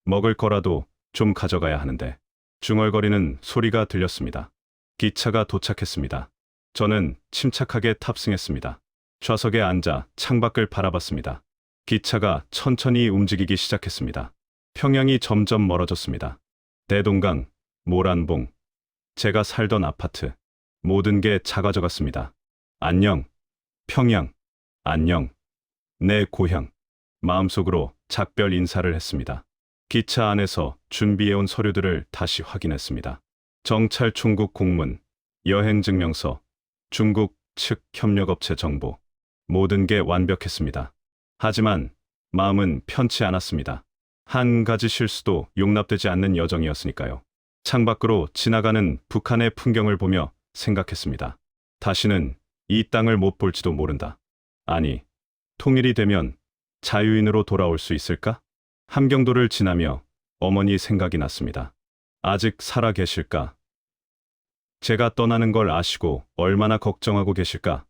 먹을 거라도 좀 가져가야 하는데, 중얼거리는 소리가 들렸습니다. 기차가 도착했습니다. 저는 침착하게 탑승했습니다. 좌석에 앉아 창밖을 바라봤습니다. 기차가 천천히 움직이기 시작했습니다. 평양이 점점 멀어졌습니다. 대동강, 모란봉, 제가 살던 아파트, 모든 게 작아져갔습니다. 안녕, 평양, 안녕, 내 고향. 마음속으로 작별 인사를 했습니다. 기차 안에서 준비해온 서류들을 다시 확인했습니다. 정찰 총국 공문, 여행증명서, 중국 측 협력업체 정보, 모든 게 완벽했습니다. 하지만 마음은 편치 않았습니다. 한 가지 실수도 용납되지 않는 여정이었으니까요. 창밖으로 지나가는 북한의 풍경을 보며 생각했습니다. 다시는 이 땅을 못 볼지도 모른다. 아니, 통일이 되면 자유인으로 돌아올 수 있을까? 함경도를 지나며 어머니 생각이 났습니다. 아직 살아 계실까? 제가 떠나는 걸 아시고 얼마나 걱정하고 계실까?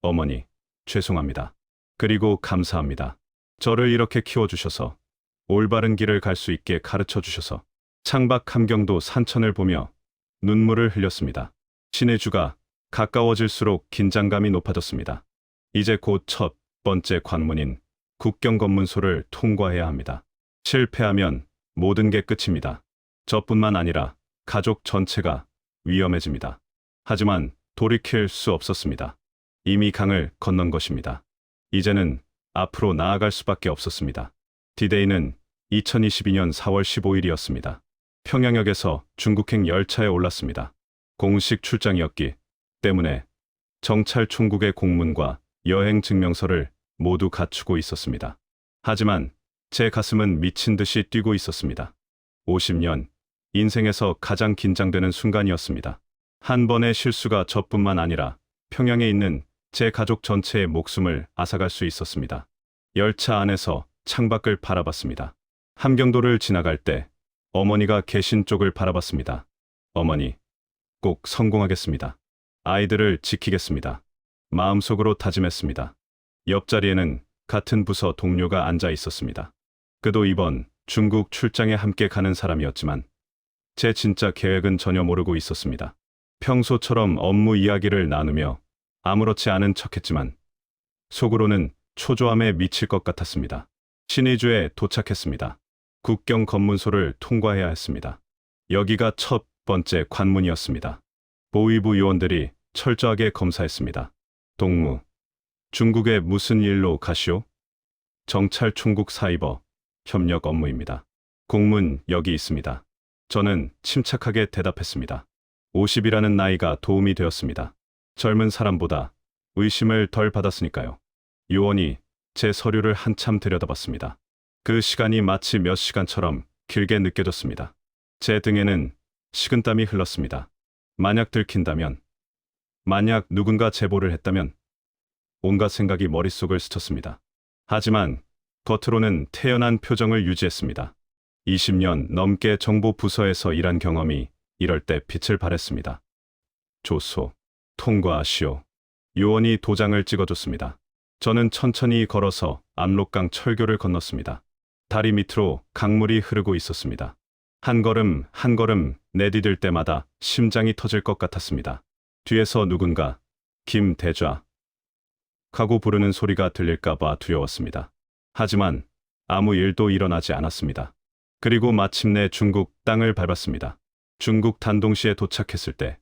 어머니, 죄송합니다. 그리고 감사합니다. 저를 이렇게 키워주셔서, 올바른 길을 갈 수 있게 가르쳐 주셔서. 창밖 함경도 산천을 보며 눈물을 흘렸습니다. 신의 주가 가까워질수록 긴장감이 높아졌습니다. 이제 곧 첫 번째 관문인 국경검문소를 통과해야 합니다. 실패하면 모든 게 끝입니다. 저뿐만 아니라 가족 전체가 위험해집니다. 하지만 돌이킬 수 없었습니다. 이미 강을 건넌 것입니다. 이제는 앞으로 나아갈 수밖에 없었습니다. 디데이는 2022년 4월 15일이었습니다. 평양역에서 중국행 열차에 올랐습니다. 공식 출장이었기 때문에 정찰 총국의 공문과 여행 증명서를 모두 갖추고 있었습니다. 하지만 제 가슴은 미친 듯이 뛰고 있었습니다. 50년, 인생에서 가장 긴장되는 순간이었습니다. 한 번의 실수가 저뿐만 아니라 평양에 있는 제 가족 전체의 목숨을 앗아갈 수 있었습니다. 열차 안에서 창밖을 바라봤습니다. 함경도를 지나갈 때 어머니가 계신 쪽을 바라봤습니다. 어머니, 꼭 성공하겠습니다. 아이들을 지키겠습니다. 마음속으로 다짐했습니다. 옆자리에는 같은 부서 동료가 앉아 있었습니다. 그도 이번 중국 출장에 함께 가는 사람이었지만 제 진짜 계획은 전혀 모르고 있었습니다. 평소처럼 업무 이야기를 나누며 아무렇지 않은 척했지만 속으로는 초조함에 미칠 것 같았습니다. 신의주에 도착했습니다. 국경 검문소를 통과해야 했습니다. 여기가 첫 번째 관문이었습니다. 보위부 요원들이 철저하게 검사했습니다. 동무, 중국에 무슨 일로 가시오? 정찰 총국 사이버 협력 업무입니다. 공문 여기 있습니다. 저는 침착하게 대답했습니다. 50이라는 나이가 도움이 되었습니다. 젊은 사람보다 의심을 덜 받았으니까요. 요원이 제 서류를 한참 들여다봤습니다. 그 시간이 마치 몇 시간처럼 길게 느껴졌습니다. 제 등에는 식은땀이 흘렀습니다. 만약 들킨다면, 만약 누군가 제보를 했다면 온갖 생각이 머릿속을 스쳤습니다. 하지만 겉으로는 태연한 표정을 유지했습니다. 20년 넘게 정보부서에서 일한 경험이 이럴 때 빛을 발했습니다. 조소, 통과하시오. 요원이 도장을 찍어줬습니다. 저는 천천히 걸어서 압록강 철교를 건넜습니다. 다리 밑으로 강물이 흐르고 있었습니다. 한 걸음 한 걸음 내디딜 때마다 심장이 터질 것 같았습니다. 뒤에서 누군가 김대좌 하고 부르는 소리가 들릴까봐 두려웠습니다. 하지만 아무 일도 일어나지 않았습니다. 그리고 마침내 중국 땅을 밟았습니다. 중국 단동시에 도착했을 때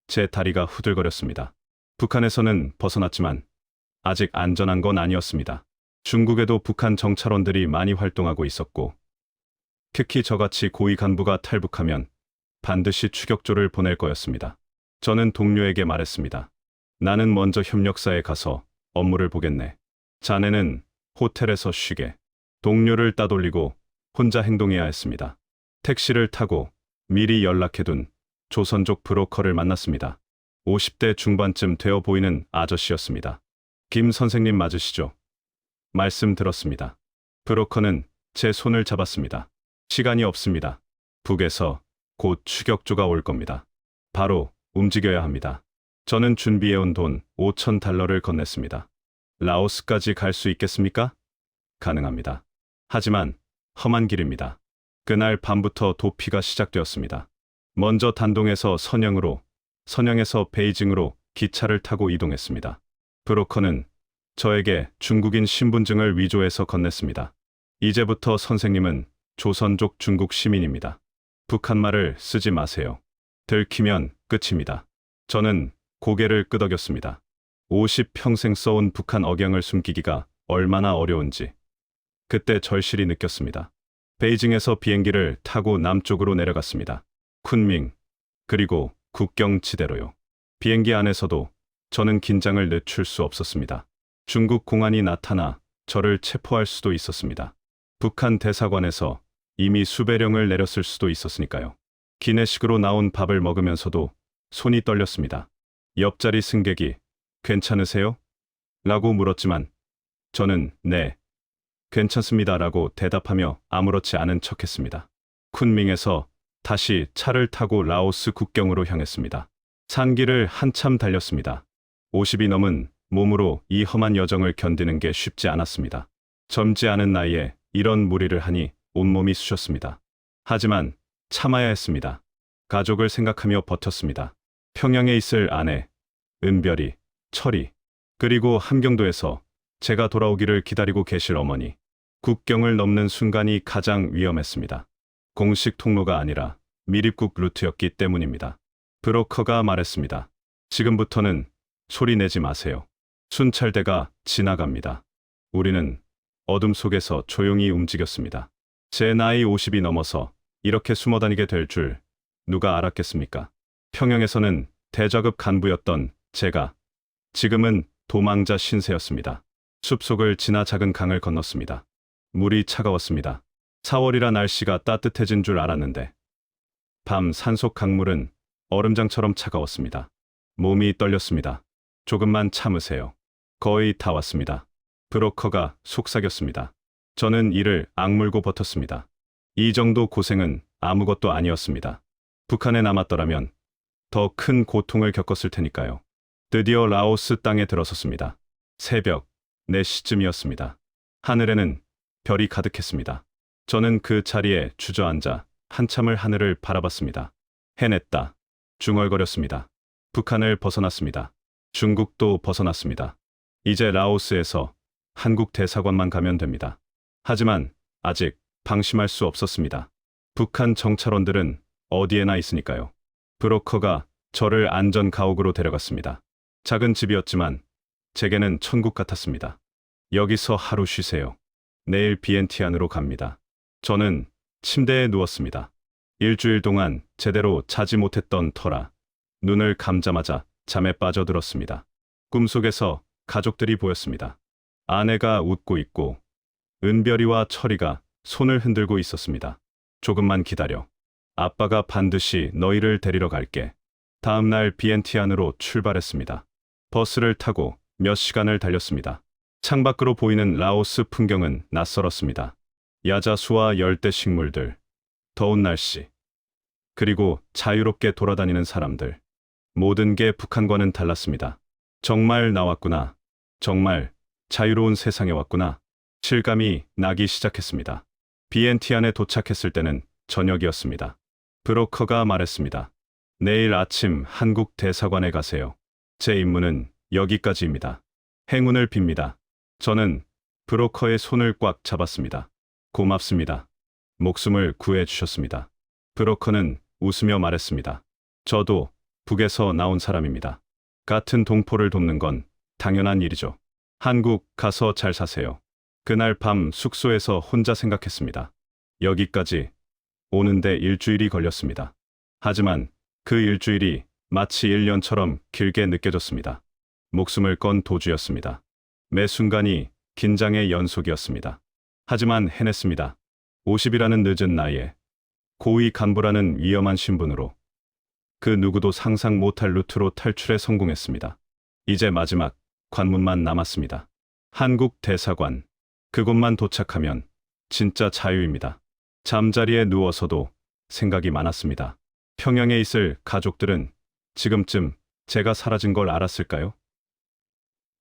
제 다리가 후들거렸습니다. 북한에서는 벗어났지만 아직 안전한 건 아니었습니다. 중국에도 북한 정찰원들이 많이 활동하고 있었고 특히 저같이 고위 간부가 탈북하면 반드시 추격조를 보낼 거였습니다. 저는 동료에게 말했습니다. 나는 먼저 협력사에 가서 업무를 보겠네. 자네는 호텔에서 쉬게. 동료를 따돌리고 혼자 행동해야 했습니다. 택시를 타고 미리 연락해둔 조선족 브로커를 만났습니다. 50대 중반쯤 되어 보이는 아저씨였습니다. 김 선생님 맞으시죠? 말씀 들었습니다. 브로커는 제 손을 잡았습니다. 시간이 없습니다. 북에서 곧 추격조가 올 겁니다. 바로 움직여야 합니다. 저는 준비해온 돈 5,000달러를 건넸습니다. 라오스까지 갈 수 있겠습니까? 가능합니다. 하지만 험한 길입니다. 그날 밤부터 도피가 시작되었습니다. 먼저 단동에서 선영으로, 선영에서 베이징으로 기차를 타고 이동했습니다. 브로커는 저에게 중국인 신분증을 위조해서 건넸습니다. 이제부터 선생님은 조선족 중국 시민입니다. 북한말을 쓰지 마세요. 들키면 끝입니다. 저는 고개를 끄덕였습니다. 50평생 써온 북한 억양을 숨기기가 얼마나 어려운지 그때 절실히 느꼈습니다. 베이징에서 비행기를 타고 남쪽으로 내려갔습니다. 쿤밍, 그리고 국경지대로요. 비행기 안에서도 저는 긴장을 늦출 수 없었습니다. 중국 공안이 나타나 저를 체포할 수도 있었습니다. 북한 대사관에서 이미 수배령을 내렸을 수도 있었으니까요. 기내식으로 나온 밥을 먹으면서도 손이 떨렸습니다. 옆자리 승객이 괜찮으세요? 라고 물었지만 저는 네, 괜찮습니다 라고 대답하며 아무렇지 않은 척했습니다. 쿤밍에서 다시 차를 타고 라오스 국경으로 향했습니다. 산길을 한참 달렸습니다. 50이 넘은 몸으로 이 험한 여정을 견디는 게 쉽지 않았습니다. 젊지 않은 나이에 이런 무리를 하니 온몸이 쑤셨습니다. 하지만 참아야 했습니다. 가족을 생각하며 버텼습니다. 평양에 있을 아내, 은별이, 철이, 그리고 함경도에서 제가 돌아오기를 기다리고 계실 어머니. 국경을 넘는 순간이 가장 위험했습니다. 공식 통로가 아니라 미립국 루트였기 때문입니다. 브로커가 말했습니다. 지금부터는 소리 내지 마세요. 순찰대가 지나갑니다. 우리는 어둠 속에서 조용히 움직였습니다. 제 나이 50이 넘어서 이렇게 숨어다니게 될 줄 누가 알았겠습니까? 평양에서는 대좌급 간부였던 제가 지금은 도망자 신세였습니다. 숲속을 지나 작은 강을 건넜습니다. 물이 차가웠습니다. 4월이라 날씨가 따뜻해진 줄 알았는데 밤 산속 강물은 얼음장처럼 차가웠습니다. 몸이 떨렸습니다. 조금만 참으세요. 거의 다 왔습니다. 브로커가 속삭였습니다. 저는 이를 악물고 버텼습니다. 이 정도 고생은 아무것도 아니었습니다. 북한에 남았더라면 더 큰 고통을 겪었을 테니까요. 드디어 라오스 땅에 들어섰습니다. 새벽 4시쯤이었습니다. 하늘에는 별이 가득했습니다. 저는 그 자리에 주저앉아 한참을 하늘을 바라봤습니다. 해냈다. 중얼거렸습니다. 북한을 벗어났습니다. 중국도 벗어났습니다. 이제 라오스에서 한국 대사관만 가면 됩니다. 하지만 아직 방심할 수 없었습니다. 북한 정찰원들은 어디에나 있으니까요. 브로커가 저를 안전 가옥으로 데려갔습니다. 작은 집이었지만 제게는 천국 같았습니다. 여기서 하루 쉬세요. 내일 비엔티안으로 갑니다. 저는 침대에 누웠습니다. 일주일 동안 제대로 자지 못했던 터라 눈을 감자마자 잠에 빠져들었습니다. 꿈속에서 가족들이 보였습니다. 아내가 웃고 있고 은별이와 철이가 손을 흔들고 있었습니다. 조금만 기다려. 아빠가 반드시 너희를 데리러 갈게. 다음 날 비엔티안으로 출발했습니다. 버스를 타고 몇 시간을 달렸습니다. 창밖으로 보이는 라오스 풍경은 낯설었습니다. 야자수와 열대 식물들, 더운 날씨, 그리고 자유롭게 돌아다니는 사람들. 모든 게 북한과는 달랐습니다. 정말 나왔구나. 정말 자유로운 세상에 왔구나. 실감이 나기 시작했습니다. 비엔티안에 도착했을 때는 저녁이었습니다. 브로커가 말했습니다. 내일 아침 한국 대사관에 가세요. 제 임무는 여기까지입니다. 행운을 빕니다. 저는 브로커의 손을 꽉 잡았습니다. 고맙습니다. 목숨을 구해주셨습니다. 브로커는 웃으며 말했습니다. 저도 북에서 나온 사람입니다. 같은 동포를 돕는 건 당연한 일이죠. 한국 가서 잘 사세요. 그날 밤 숙소에서 혼자 생각했습니다. 여기까지 오는데 일주일이 걸렸습니다. 하지만 그 일주일이 마치 1년처럼 길게 느껴졌습니다. 목숨을 건 도주였습니다. 매 순간이 긴장의 연속이었습니다. 하지만 해냈습니다. 50이라는 늦은 나이에 고위 간부라는 위험한 신분으로 그 누구도 상상 못할 루트로 탈출에 성공했습니다. 이제 마지막 관문만 남았습니다. 한국 대사관. 그곳만 도착하면 진짜 자유입니다. 잠자리에 누워서도 생각이 많았습니다. 평양에 있을 가족들은 지금쯤 제가 사라진 걸 알았을까요?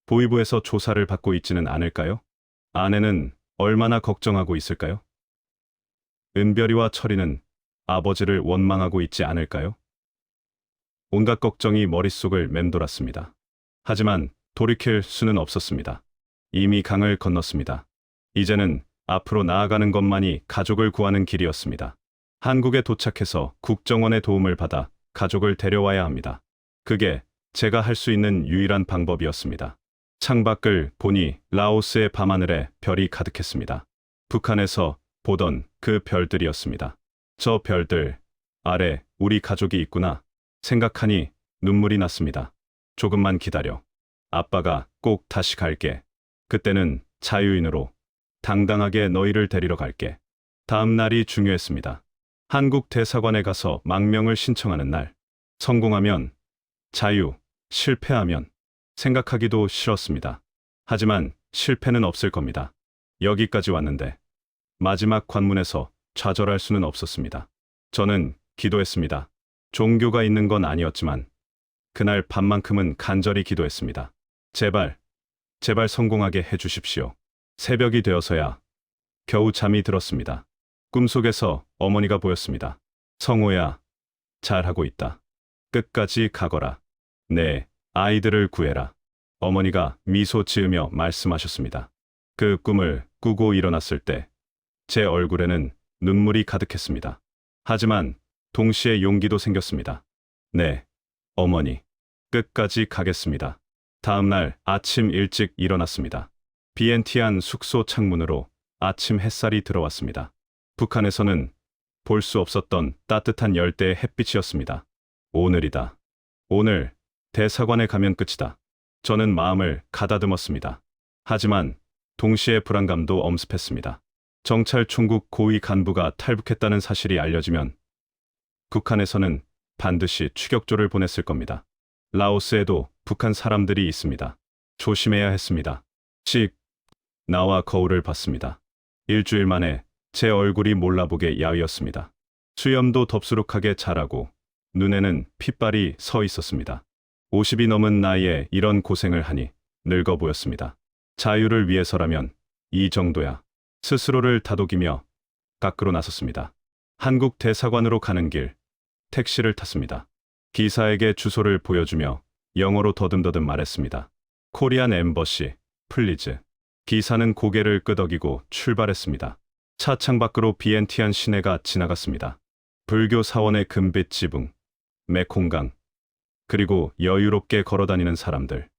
보위부에서 조사를 받고 있지는 않을까요? 아내는 얼마나 걱정하고 있을까요? 은별이와 철이는 아버지를 원망하고 있지 않을까요? 온갖 걱정이 머릿속을 맴돌았습니다. 하지만 돌이킬 수는 없었습니다. 이미 강을 건넜습니다. 이제는 앞으로 나아가는 것만이 가족을 구하는 길이었습니다. 한국에 도착해서 국정원의 도움을 받아 가족을 데려와야 합니다. 그게 제가 할 수 있는 유일한 방법이었습니다. 창밖을 보니 라오스의 밤하늘에 별이 가득했습니다. 북한에서 보던 그 별들이었습니다. 저 별들 아래 우리 가족이 있구나 생각하니 눈물이 났습니다. 조금만 기다려. 아빠가 꼭 다시 갈게. 그때는 자유인으로 당당하게 너희를 데리러 갈게. 다음 날이 중요했습니다. 한국 대사관에 가서 망명을 신청하는 날. 성공하면 자유, 실패하면 생각하기도 싫었습니다. 하지만 실패는 없을 겁니다. 여기까지 왔는데 마지막 관문에서 좌절할 수는 없었습니다. 저는 기도했습니다. 종교가 있는 건 아니었지만 그날 밤만큼은 간절히 기도했습니다. 제발, 제발 성공하게 해주십시오. 새벽이 되어서야 겨우 잠이 들었습니다. 꿈속에서 어머니가 보였습니다. 성호야, 잘하고 있다. 끝까지 가거라. 네, 아이들을 구해라. 어머니가 미소 지으며 말씀하셨습니다. 그 꿈을 꾸고 일어났을 때 제 얼굴에는 눈물이 가득했습니다. 하지만 동시에 용기도 생겼습니다. 네, 어머니, 끝까지 가겠습니다. 다음 날 아침 일찍 일어났습니다. 비엔티안 숙소 창문으로 아침 햇살이 들어왔습니다. 북한에서는 볼 수 없었던 따뜻한 열대의 햇빛이었습니다. 오늘이다. 오늘 대사관에 가면 끝이다. 저는 마음을 가다듬었습니다. 하지만 동시에 불안감도 엄습했습니다. 정찰총국 고위 간부가 탈북했다는 사실이 알려지면 북한에서는 반드시 추격조를 보냈을 겁니다. 라오스에도 북한 사람들이 있습니다. 조심해야 했습니다. 나와 거울을 봤습니다. 일주일 만에 제 얼굴이 몰라보게 야위었습니다. 수염도 덥수룩하게 자라고 눈에는 핏발이 서 있었습니다. 50이 넘은 나이에 이런 고생을 하니 늙어 보였습니다. 자유를 위해서라면 이 정도야. 스스로를 다독이며 밖으로 나섰습니다. 한국 대사관으로 가는 길, 택시를 탔습니다. 기사에게 주소를 보여주며 영어로 더듬더듬 말했습니다. 코리안 엠버시, 플리즈. 기사는 고개를 끄덕이고 출발했습니다. 차 창밖으로 비엔티안 시내가 지나갔습니다. 불교 사원의 금빛 지붕, 메콩강, 그리고 여유롭게 걸어다니는 사람들.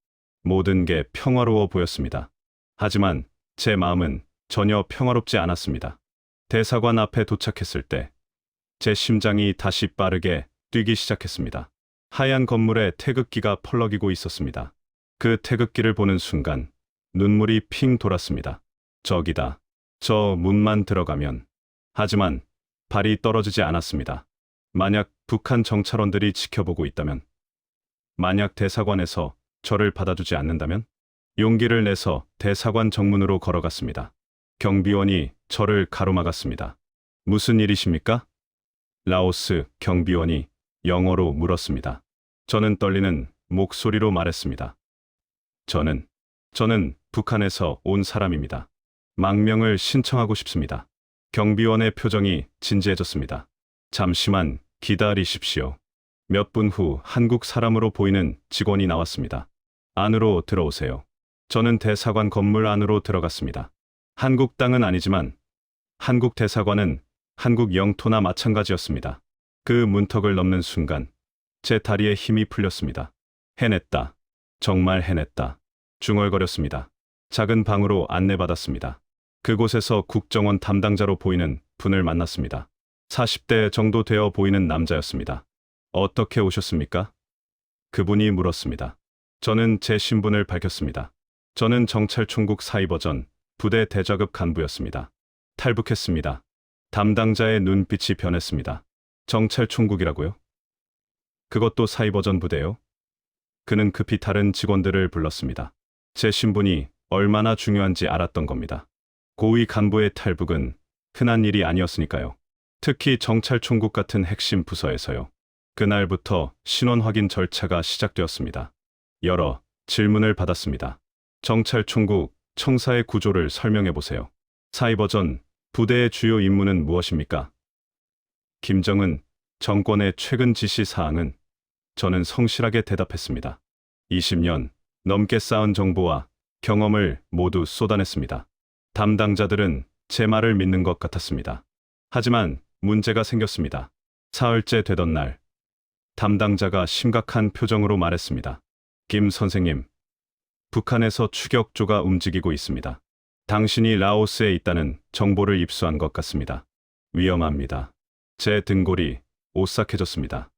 모든 게 평화로워 보였습니다. 하지만 제 마음은 전혀 평화롭지 않았습니다. 대사관 앞에 도착했을 때 제 심장이 다시 빠르게 뛰기 시작했습니다. 하얀 건물에 태극기가 펄럭이고 있었습니다. 그 태극기를 보는 순간 눈물이 핑 돌았습니다. 저기다. 저 문만 들어가면. 하지만 발이 떨어지지 않았습니다. 만약 북한 정찰원들이 지켜보고 있다면, 만약 대사관에서 저를 받아주지 않는다면, 용기를 내서 대사관 정문으로 걸어갔습니다. 경비원이 저를 가로막았습니다. 무슨 일이십니까? 라오스 경비원이 영어로 물었습니다. 저는 떨리는 목소리로 말했습니다. 저는 북한에서 온 사람입니다. 망명을 신청하고 싶습니다. 경비원의 표정이 진지해졌습니다. 잠시만 기다리십시오. 몇 분 후 한국 사람으로 보이는 직원이 나왔습니다. 안으로 들어오세요. 저는 대사관 건물 안으로 들어갔습니다. 한국 땅은 아니지만 한국 대사관은 한국 영토나 마찬가지였습니다. 그 문턱을 넘는 순간 제 다리에 힘이 풀렸습니다. 해냈다. 정말 해냈다. 중얼거렸습니다. 작은 방으로 안내받았습니다. 그곳에서 국정원 담당자로 보이는 분을 만났습니다. 40대 정도 되어 보이는 남자였습니다. 어떻게 오셨습니까? 그분이 물었습니다. 저는 제 신분을 밝혔습니다. 저는 정찰총국 사이버전 부대 대저급 간부였습니다. 탈북했습니다. 담당자의 눈빛이 변했습니다. 정찰총국이라고요? 그것도 사이버전 부대요? 그는 급히 다른 직원들을 불렀습니다. 제 신분이 얼마나 중요한지 알았던 겁니다. 고위 간부의 탈북은 흔한 일이 아니었으니까요. 특히 정찰총국 같은 핵심 부서에서요. 그날부터 신원 확인 절차가 시작되었습니다. 여러 질문을 받았습니다. 정찰총국 청사의 구조를 설명해 보세요. 사이버전 부대의 주요 임무는 무엇입니까? 김정은 정권의 최근 지시 사항은? 저는 성실하게 대답했습니다. 20년 넘게 쌓은 정보와 경험을 모두 쏟아냈습니다. 담당자들은 제 말을 믿는 것 같았습니다. 하지만 문제가 생겼습니다. 사흘째 되던 날, 담당자가 심각한 표정으로 말했습니다. 김 선생님, 북한에서 추격조가 움직이고 있습니다. 당신이 라오스에 있다는 정보를 입수한 것 같습니다. 위험합니다. 제 등골이 오싹해졌습니다.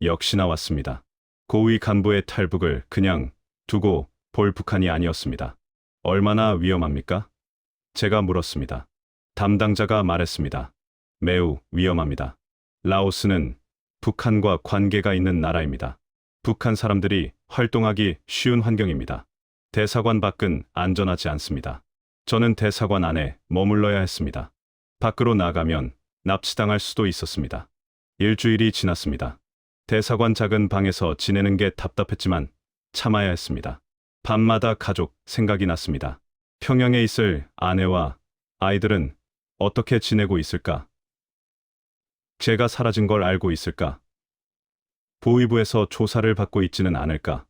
역시나 왔습니다. 고위 간부의 탈북을 그냥 두고 볼 북한이 아니었습니다. 얼마나 위험합니까? 제가 물었습니다. 담당자가 말했습니다. 매우 위험합니다. 라오스는 북한과 관계가 있는 나라입니다. 북한 사람들이 활동하기 쉬운 환경입니다. 대사관 밖은 안전하지 않습니다. 저는 대사관 안에 머물러야 했습니다. 밖으로 나가면 납치당할 수도 있었습니다. 일주일이 지났습니다. 대사관 작은 방에서 지내는 게 답답했지만 참아야 했습니다. 밤마다 가족 생각이 났습니다. 평양에 있을 아내와 아이들은 어떻게 지내고 있을까? 제가 사라진 걸 알고 있을까? 보위부에서 조사를 받고 있지는 않을까?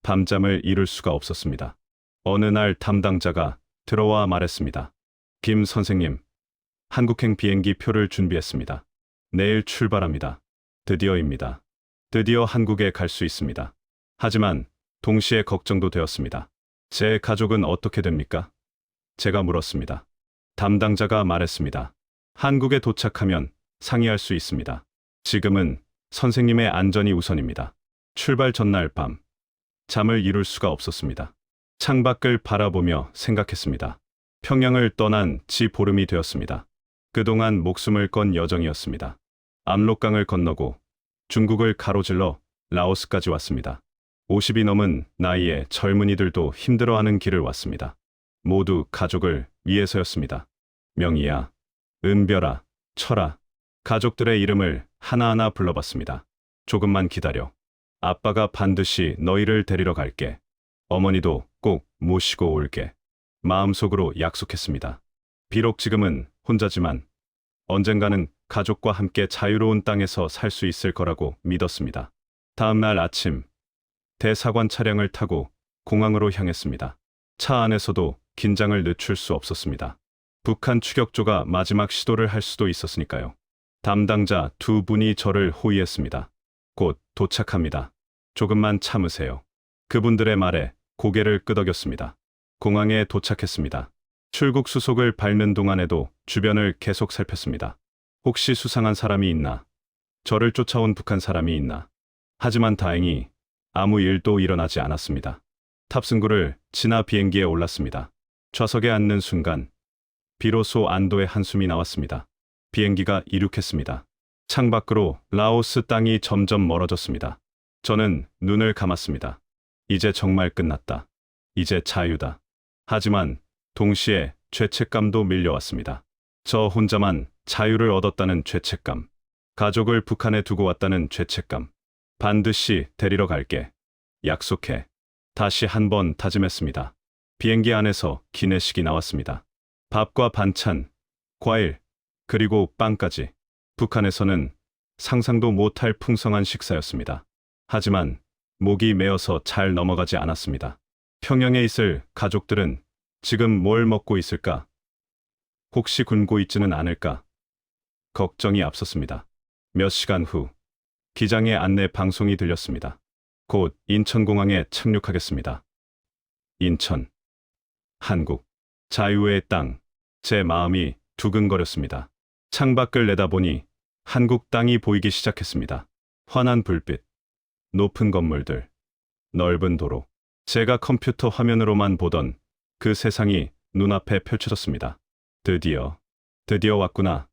밤잠을 이룰 수가 없었습니다. 어느 날 담당자가 들어와 말했습니다. 김 선생님, 한국행 비행기 표를 준비했습니다. 내일 출발합니다. 드디어입니다. 드디어 한국에 갈 수 있습니다. 하지만 동시에 걱정도 되었습니다. 제 가족은 어떻게 됩니까? 제가 물었습니다. 담당자가 말했습니다. 한국에 도착하면 상의할 수 있습니다. 지금은 선생님의 안전이 우선입니다. 출발 전날 밤, 잠을 이룰 수가 없었습니다. 창밖을 바라보며 생각했습니다. 평양을 떠난 지 보름이 되었습니다. 그동안 목숨을 건 여정이었습니다. 압록강을 건너고 중국을 가로질러 라오스까지 왔습니다. 50이 넘은 나이에 젊은이들도 힘들어하는 길을 왔습니다. 모두 가족을 위해서였습니다. 명희야, 은별아, 철아, 가족들의 이름을 하나하나 불러봤습니다. 조금만 기다려. 아빠가 반드시 너희를 데리러 갈게. 어머니도 꼭 모시고 올게. 마음속으로 약속했습니다. 비록 지금은 혼자지만 언젠가는 가족과 함께 자유로운 땅에서 살 수 있을 거라고 믿었습니다. 다음 날 아침, 대사관 차량을 타고 공항으로 향했습니다. 차 안에서도 긴장을 늦출 수 없었습니다. 북한 추격조가 마지막 시도를 할 수도 있었으니까요. 담당자 두 분이 저를 호위했습니다. 곧 도착합니다. 조금만 참으세요. 그분들의 말에 고개를 끄덕였습니다. 공항에 도착했습니다. 출국 수속을 밟는 동안에도 주변을 계속 살폈습니다. 혹시 수상한 사람이 있나? 저를 쫓아온 북한 사람이 있나? 하지만 다행히 아무 일도 일어나지 않았습니다. 탑승구를 지나 비행기에 올랐습니다. 좌석에 앉는 순간 비로소 안도의 한숨이 나왔습니다. 비행기가 이륙했습니다. 창밖으로 라오스 땅이 점점 멀어졌습니다. 저는 눈을 감았습니다. 이제 정말 끝났다. 이제 자유다. 하지만 동시에 죄책감도 밀려왔습니다. 저 혼자만 자유를 얻었다는 죄책감. 가족을 북한에 두고 왔다는 죄책감. 반드시 데리러 갈게. 약속해. 다시 한번 다짐했습니다. 비행기 안에서 기내식이 나왔습니다. 밥과 반찬, 과일, 그리고 빵까지. 북한에서는 상상도 못할 풍성한 식사였습니다. 하지만 목이 메어서 잘 넘어가지 않았습니다. 평양에 있을 가족들은 지금 뭘 먹고 있을까? 혹시 굶고 있지는 않을까? 걱정이 앞섰습니다. 몇 시간 후 기장의 안내 방송이 들렸습니다. 곧 인천공항에 착륙하겠습니다. 인천, 한국, 자유의 땅. 제 마음이 두근거렸습니다. 창밖을 내다보니 한국 땅이 보이기 시작했습니다. 환한 불빛, 높은 건물들, 넓은 도로. 제가 컴퓨터 화면으로만 보던 그 세상이 눈앞에 펼쳐졌습니다. 드디어 왔구나.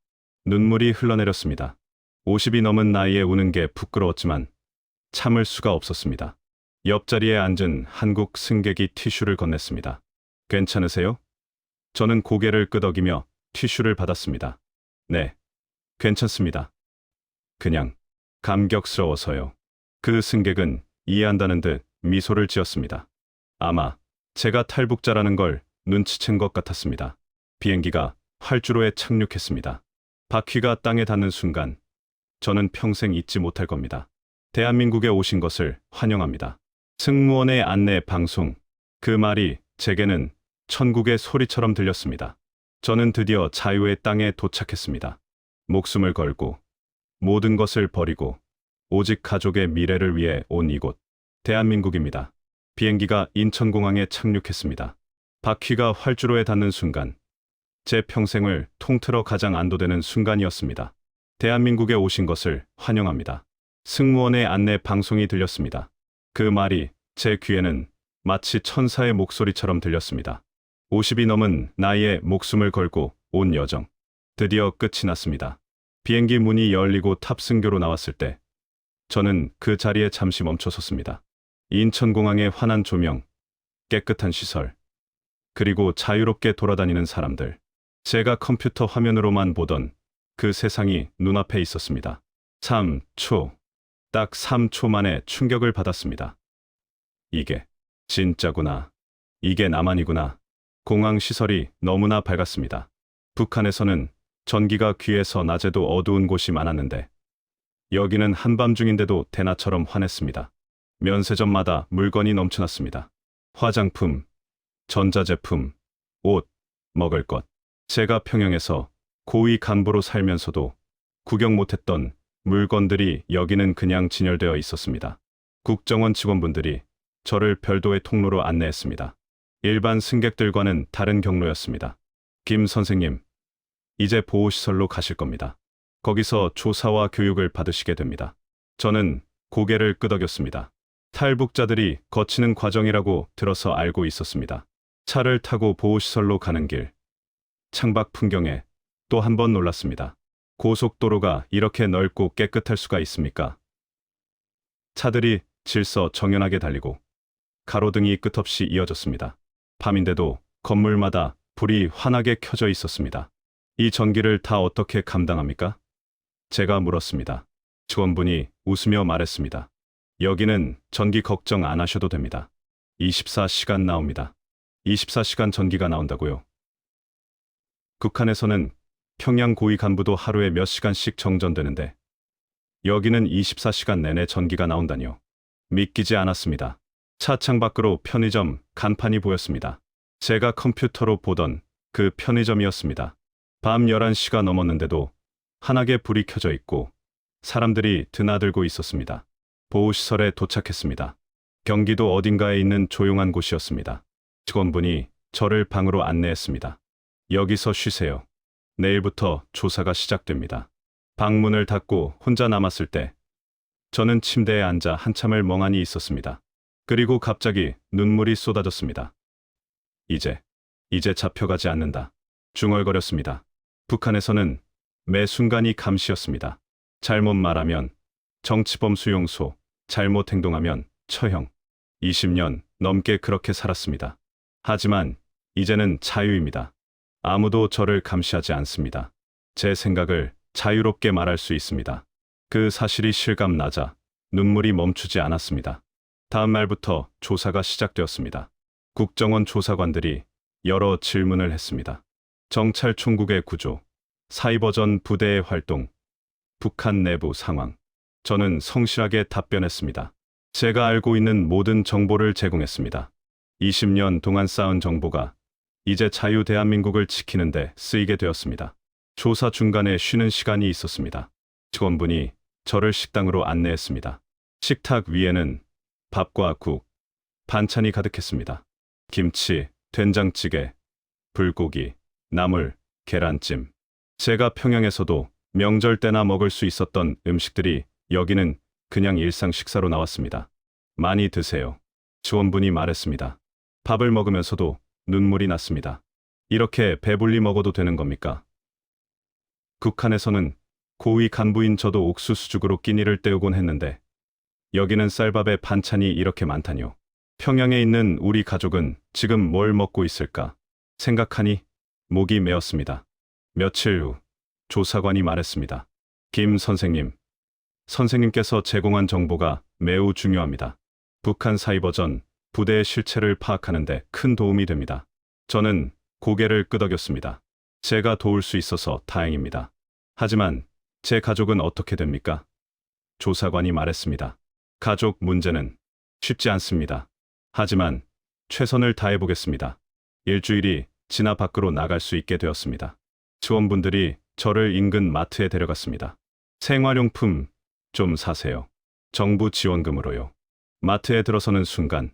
눈물이 흘러내렸습니다. 50이 넘은 나이에 우는 게 부끄러웠지만 참을 수가 없었습니다. 옆자리에 앉은 한국 승객이 티슈를 건넸습니다. 괜찮으세요? 저는 고개를 끄덕이며 티슈를 받았습니다. 네, 괜찮습니다. 그냥 감격스러워서요. 그 승객은 이해한다는 듯 미소를 지었습니다. 아마 제가 탈북자라는 걸 눈치챈 것 같았습니다. 비행기가 활주로에 착륙했습니다. 바퀴가 땅에 닿는 순간 저는 평생 잊지 못할 겁니다. 대한민국에 오신 것을 환영합니다. 승무원의 안내 방송. 그 말이 제게는 천국의 소리처럼 들렸습니다. 저는 드디어 자유의 땅에 도착했습니다. 목숨을 걸고 모든 것을 버리고 오직 가족의 미래를 위해 온 이곳. 대한민국입니다. 비행기가 인천공항에 착륙했습니다. 바퀴가 활주로에 닿는 순간 제 평생을 통틀어 가장 안도되는 순간이었습니다. 대한민국에 오신 것을 환영합니다. 승무원의 안내 방송이 들렸습니다. 그 말이 제 귀에는 마치 천사의 목소리처럼 들렸습니다. 50이 넘은 나이에 목숨을 걸고 온 여정. 드디어 끝이 났습니다. 비행기 문이 열리고 탑승교로 나왔을 때 저는 그 자리에 잠시 멈춰섰습니다. 인천공항의 환한 조명, 깨끗한 시설, 그리고 자유롭게 돌아다니는 사람들. 제가 컴퓨터 화면으로만 보던 그 세상이 눈앞에 있었습니다. 3초, 딱 3초 만에 충격을 받았습니다. 이게 진짜구나. 이게 나만이구나. 공항 시설이 너무나 밝았습니다. 북한에서는 전기가 귀에서 낮에도 어두운 곳이 많았는데 여기는 한밤중인데도 대낮처럼 환했습니다. 면세점마다 물건이 넘쳐났습니다. 화장품, 전자제품, 옷, 먹을 것. 제가 평양에서 고위 간부로 살면서도 구경 못했던 물건들이 여기는 그냥 진열되어 있었습니다. 국정원 직원분들이 저를 별도의 통로로 안내했습니다. 일반 승객들과는 다른 경로였습니다. 김 선생님, 이제 보호시설로 가실 겁니다. 거기서 조사와 교육을 받으시게 됩니다. 저는 고개를 끄덕였습니다. 탈북자들이 거치는 과정이라고 들어서 알고 있었습니다. 차를 타고 보호시설로 가는 길. 창밖 풍경에 또 한 번 놀랐습니다. 고속도로가 이렇게 넓고 깨끗할 수가 있습니까? 차들이 질서 정연하게 달리고 가로등이 끝없이 이어졌습니다. 밤인데도 건물마다 불이 환하게 켜져 있었습니다. 이 전기를 다 어떻게 감당합니까? 제가 물었습니다. 직원분이 웃으며 말했습니다. 여기는 전기 걱정 안 하셔도 됩니다. 24시간 나옵니다. 24시간 전기가 나온다고요? 북한에서는 평양 고위 간부도 하루에 몇 시간씩 정전되는데 여기는 24시간 내내 전기가 나온다뇨. 믿기지 않았습니다. 차창 밖으로 편의점 간판이 보였습니다. 제가 컴퓨터로 보던 그 편의점이었습니다. 밤 11시가 넘었는데도 환하게 불이 켜져 있고 사람들이 드나들고 있었습니다. 보호시설에 도착했습니다. 경기도 어딘가에 있는 조용한 곳이었습니다. 직원분이 저를 방으로 안내했습니다. 여기서 쉬세요. 내일부터 조사가 시작됩니다. 방문을 닫고 혼자 남았을 때 저는 침대에 앉아 한참을 멍하니 있었습니다. 그리고 갑자기 눈물이 쏟아졌습니다. 이제 잡혀가지 않는다. 중얼거렸습니다. 북한에서는 매 순간이 감시였습니다. 잘못 말하면 정치범 수용소, 잘못 행동하면 처형. 20년 넘게 그렇게 살았습니다. 하지만 이제는 자유입니다. 아무도 저를 감시하지 않습니다. 제 생각을 자유롭게 말할 수 있습니다. 그 사실이 실감나자 눈물이 멈추지 않았습니다. 다음 날부터 조사가 시작되었습니다. 국정원 조사관들이 여러 질문을 했습니다. 정찰총국의 구조, 사이버전 부대의 활동, 북한 내부 상황. 저는 성실하게 답변했습니다. 제가 알고 있는 모든 정보를 제공했습니다. 20년 동안 쌓은 정보가 이제 자유 대한민국을 지키는데 쓰이게 되었습니다. 조사 중간에 쉬는 시간이 있었습니다. 직원분이 저를 식당으로 안내했습니다. 식탁 위에는 밥과 국, 반찬이 가득했습니다. 김치, 된장찌개, 불고기, 나물, 계란찜. 제가 평양에서도 명절 때나 먹을 수 있었던 음식들이 여기는 그냥 일상 식사로 나왔습니다. 많이 드세요. 직원분이 말했습니다. 밥을 먹으면서도 눈물이 났습니다. 이렇게 배불리 먹어도 되는 겁니까? 북한에서는 고위 간부인 저도 옥수수죽으로 끼니를 때우곤 했는데 여기는 쌀밥에 반찬이 이렇게 많다뇨. 평양에 있는 우리 가족은 지금 뭘 먹고 있을까 생각하니 목이 메었습니다. 며칠 후 조사관이 말했습니다. 김 선생님, 선생님께서 제공한 정보가 매우 중요합니다. 북한 사이버전 부대의 실체를 파악하는 데 큰 도움이 됩니다. 저는 고개를 끄덕였습니다. 제가 도울 수 있어서 다행입니다. 하지만 제 가족은 어떻게 됩니까? 조사관이 말했습니다. 가족 문제는 쉽지 않습니다. 하지만 최선을 다해보겠습니다. 일주일이 지나 밖으로 나갈 수 있게 되었습니다. 직원분들이 저를 인근 마트에 데려갔습니다. 생활용품 좀 사세요. 정부 지원금으로요. 마트에 들어서는 순간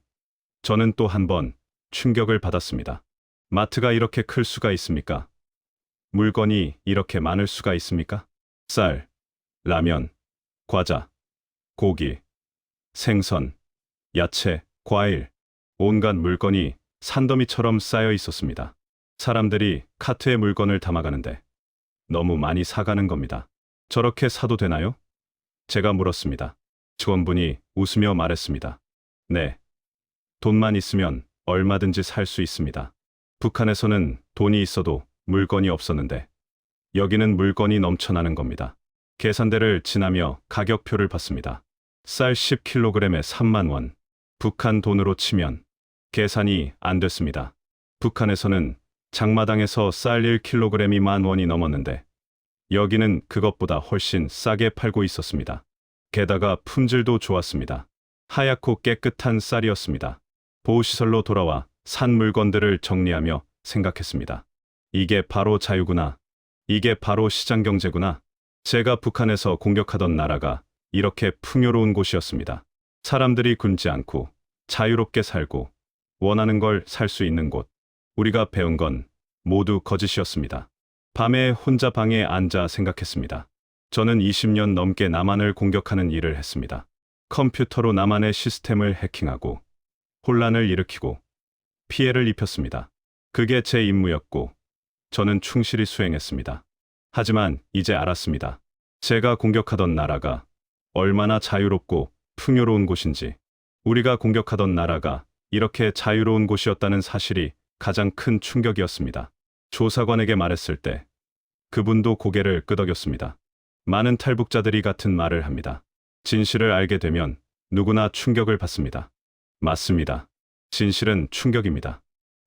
저는 또 한 번 충격을 받았습니다. 마트가 이렇게 클 수가 있습니까? 물건이 이렇게 많을 수가 있습니까? 쌀, 라면, 과자, 고기, 생선, 야채, 과일, 온갖 물건이 산더미처럼 쌓여 있었습니다. 사람들이 카트에 물건을 담아가는데 너무 많이 사가는 겁니다. 저렇게 사도 되나요? 제가 물었습니다. 직원분이 웃으며 말했습니다. 네. 돈만 있으면 얼마든지 살 수 있습니다. 북한에서는 돈이 있어도 물건이 없었는데 여기는 물건이 넘쳐나는 겁니다. 계산대를 지나며 가격표를 봤습니다. 쌀 10kg에 3만 원. 북한 돈으로 치면 계산이 안 됐습니다. 북한에서는 장마당에서 쌀 1kg이 10,000원이 넘었는데 여기는 그것보다 훨씬 싸게 팔고 있었습니다. 게다가 품질도 좋았습니다. 하얗고 깨끗한 쌀이었습니다. 보호시설로 돌아와 산 물건들을 정리하며 생각했습니다. 이게 바로 자유구나. 이게 바로 시장경제구나. 제가 북한에서 공격하던 나라가 이렇게 풍요로운 곳이었습니다. 사람들이 굶지 않고 자유롭게 살고 원하는 걸 살 수 있는 곳. 우리가 배운 건 모두 거짓이었습니다. 밤에 혼자 방에 앉아 생각했습니다. 저는 20년 넘게 남한을 공격하는 일을 했습니다. 컴퓨터로 남한의 시스템을 해킹하고 혼란을 일으키고 피해를 입혔습니다. 그게 제 임무였고 저는 충실히 수행했습니다. 하지만 이제 알았습니다. 제가 공격하던 나라가 얼마나 자유롭고 풍요로운 곳인지, 우리가 공격하던 나라가 이렇게 자유로운 곳이었다는 사실이 가장 큰 충격이었습니다. 조사관에게 말했을 때 그분도 고개를 끄덕였습니다. 많은 탈북자들이 같은 말을 합니다. 진실을 알게 되면 누구나 충격을 받습니다. 맞습니다. 진실은 충격입니다.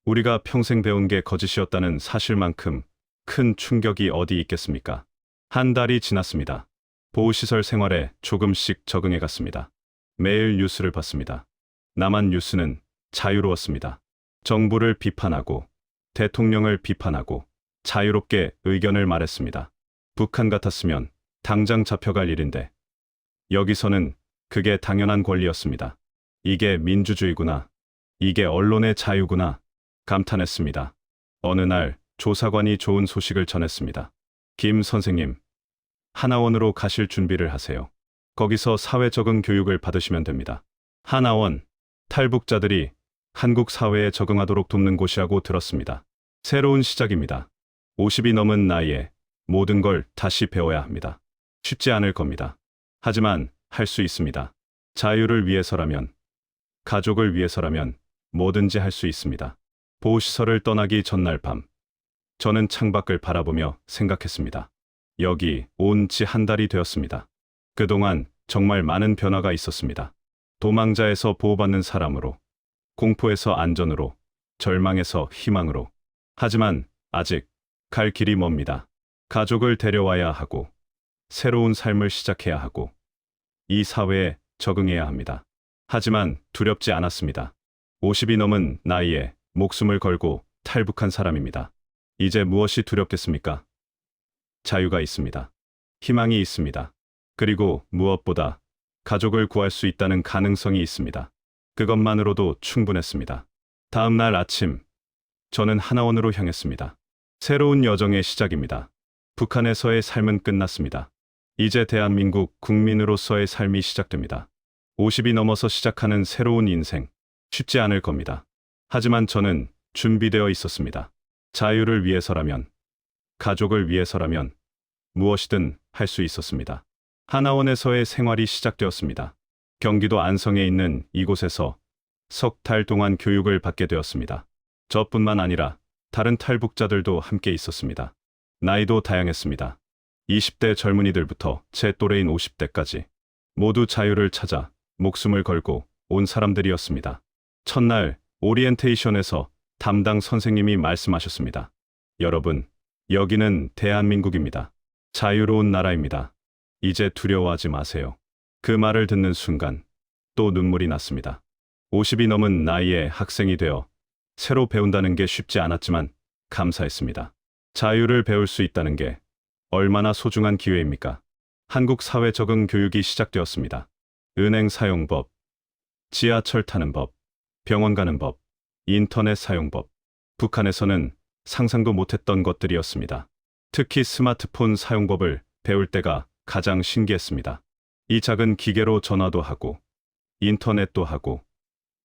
우리가 평생 배운 게 거짓이었다는 사실만큼 큰 충격이 어디 있겠습니까? 한 달이 지났습니다. 보호시설 생활에 조금씩 적응해 갔습니다. 매일 뉴스를 봤습니다. 남한 뉴스는 자유로웠습니다. 정부를 비판하고 대통령을 비판하고 자유롭게 의견을 말했습니다. 북한 같았으면 당장 잡혀갈 일인데 여기서는 그게 당연한 권리였습니다. 이게 민주주의구나. 이게 언론의 자유구나. 감탄했습니다. 어느 날 조사관이 좋은 소식을 전했습니다. 김 선생님, 하나원으로 가실 준비를 하세요. 거기서 사회 적응 교육을 받으시면 됩니다. 하나원, 탈북자들이 한국 사회에 적응하도록 돕는 곳이라고 들었습니다. 새로운 시작입니다. 50이 넘은 나이에 모든 걸 다시 배워야 합니다. 쉽지 않을 겁니다. 하지만 할 수 있습니다. 자유를 위해서라면, 가족을 위해서라면 뭐든지 할 수 있습니다. 보호시설을 떠나기 전날 밤, 저는 창밖을 바라보며 생각했습니다. 여기 온 지 한 달이 되었습니다. 그동안 정말 많은 변화가 있었습니다. 도망자에서 보호받는 사람으로, 공포에서 안전으로, 절망에서 희망으로. 하지만 아직 갈 길이 멉니다. 가족을 데려와야 하고, 새로운 삶을 시작해야 하고, 이 사회에 적응해야 합니다. 하지만 두렵지 않았습니다. 50이 넘은 나이에 목숨을 걸고 탈북한 사람입니다. 이제 무엇이 두렵겠습니까? 자유가 있습니다. 희망이 있습니다. 그리고 무엇보다 가족을 구할 수 있다는 가능성이 있습니다. 그것만으로도 충분했습니다. 다음 날 아침, 저는 하나원으로 향했습니다. 새로운 여정의 시작입니다. 북한에서의 삶은 끝났습니다. 이제 대한민국 국민으로서의 삶이 시작됩니다. 50이 넘어서 시작하는 새로운 인생, 쉽지 않을 겁니다. 하지만 저는 준비되어 있었습니다. 자유를 위해서라면, 가족을 위해서라면 무엇이든 할 수 있었습니다. 하나원에서의 생활이 시작되었습니다. 경기도 안성에 있는 이곳에서 석 달 동안 교육을 받게 되었습니다. 저뿐만 아니라 다른 탈북자들도 함께 있었습니다. 나이도 다양했습니다. 20대 젊은이들부터 제 또래인 50대까지 모두 자유를 찾아 목숨을 걸고 온 사람들이었습니다. 첫날 오리엔테이션에서 담당 선생님이 말씀하셨습니다. 여러분, 여기는 대한민국입니다. 자유로운 나라입니다. 이제 두려워하지 마세요. 그 말을 듣는 순간 또 눈물이 났습니다. 50이 넘은 나이에 학생이 되어 새로 배운다는 게 쉽지 않았지만 감사했습니다. 자유를 배울 수 있다는 게 얼마나 소중한 기회입니까? 한국 사회 적응 교육이 시작되었습니다. 은행 사용법, 지하철 타는 법, 병원 가는 법, 인터넷 사용법. 북한에서는 상상도 못했던 것들이었습니다. 특히 스마트폰 사용법을 배울 때가 가장 신기했습니다. 이 작은 기계로 전화도 하고, 인터넷도 하고,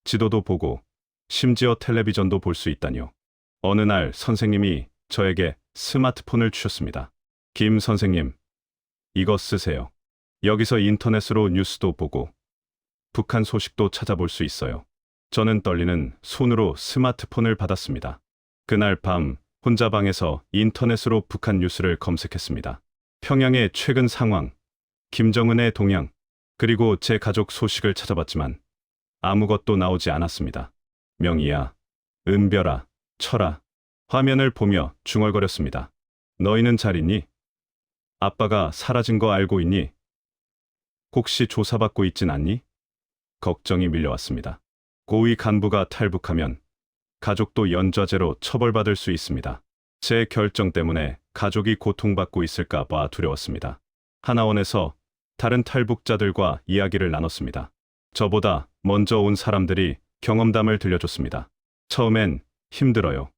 지도도 보고, 심지어 텔레비전도 볼 수 있다뇨. 어느 날 선생님이 저에게 스마트폰을 주셨습니다. 김 선생님, 이거 쓰세요. 여기서 인터넷으로 뉴스도 보고, 북한 소식도 찾아볼 수 있어요. 저는 떨리는 손으로 스마트폰을 받았습니다. 그날 밤 혼자 방에서 인터넷으로 북한 뉴스를 검색했습니다. 평양의 최근 상황, 김정은의 동향, 그리고 제 가족 소식을 찾아봤지만 아무것도 나오지 않았습니다. 명희야, 은별아, 철아. 화면을 보며 중얼거렸습니다. 너희는 잘 있니? 아빠가 사라진 거 알고 있니? 혹시 조사받고 있진 않니? 걱정이 밀려왔습니다. 고위 간부가 탈북하면 가족도 연좌제로 처벌받을 수 있습니다. 제 결정 때문에 가족이 고통받고 있을까 봐 두려웠습니다. 하나원에서 다른 탈북자들과 이야기를 나눴습니다. 저보다 먼저 온 사람들이 경험담을 들려줬습니다. 처음엔 힘들어요.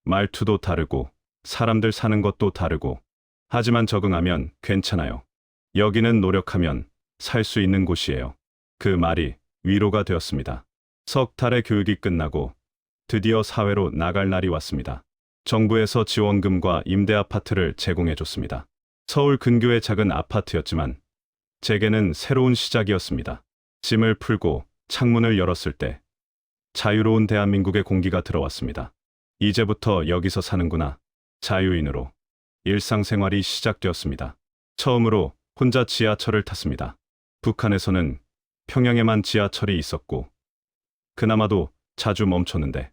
말투도 다르고 사람들 사는 것도 다르고 하지만 적응하면 괜찮아요. 여기는 노력하면 살 수 있는 곳이에요. 그 말이 위로가 되었습니다. 석 달의 교육이 끝나고 드디어 사회로 나갈 날이 왔습니다. 정부에서 지원금과 임대 아파트를 제공해줬습니다. 서울 근교의 작은 아파트였지만 제게는 새로운 시작이었습니다. 짐을 풀고 창문을 열었을 때 자유로운 대한민국의 공기가 들어왔습니다. 이제부터 여기서 사는구나. 자유인으로 일상생활이 시작되었습니다. 처음으로 혼자 지하철을 탔습니다. 북한에서는 평양에만 지하철이 있었고 그나마도 자주 멈췄는데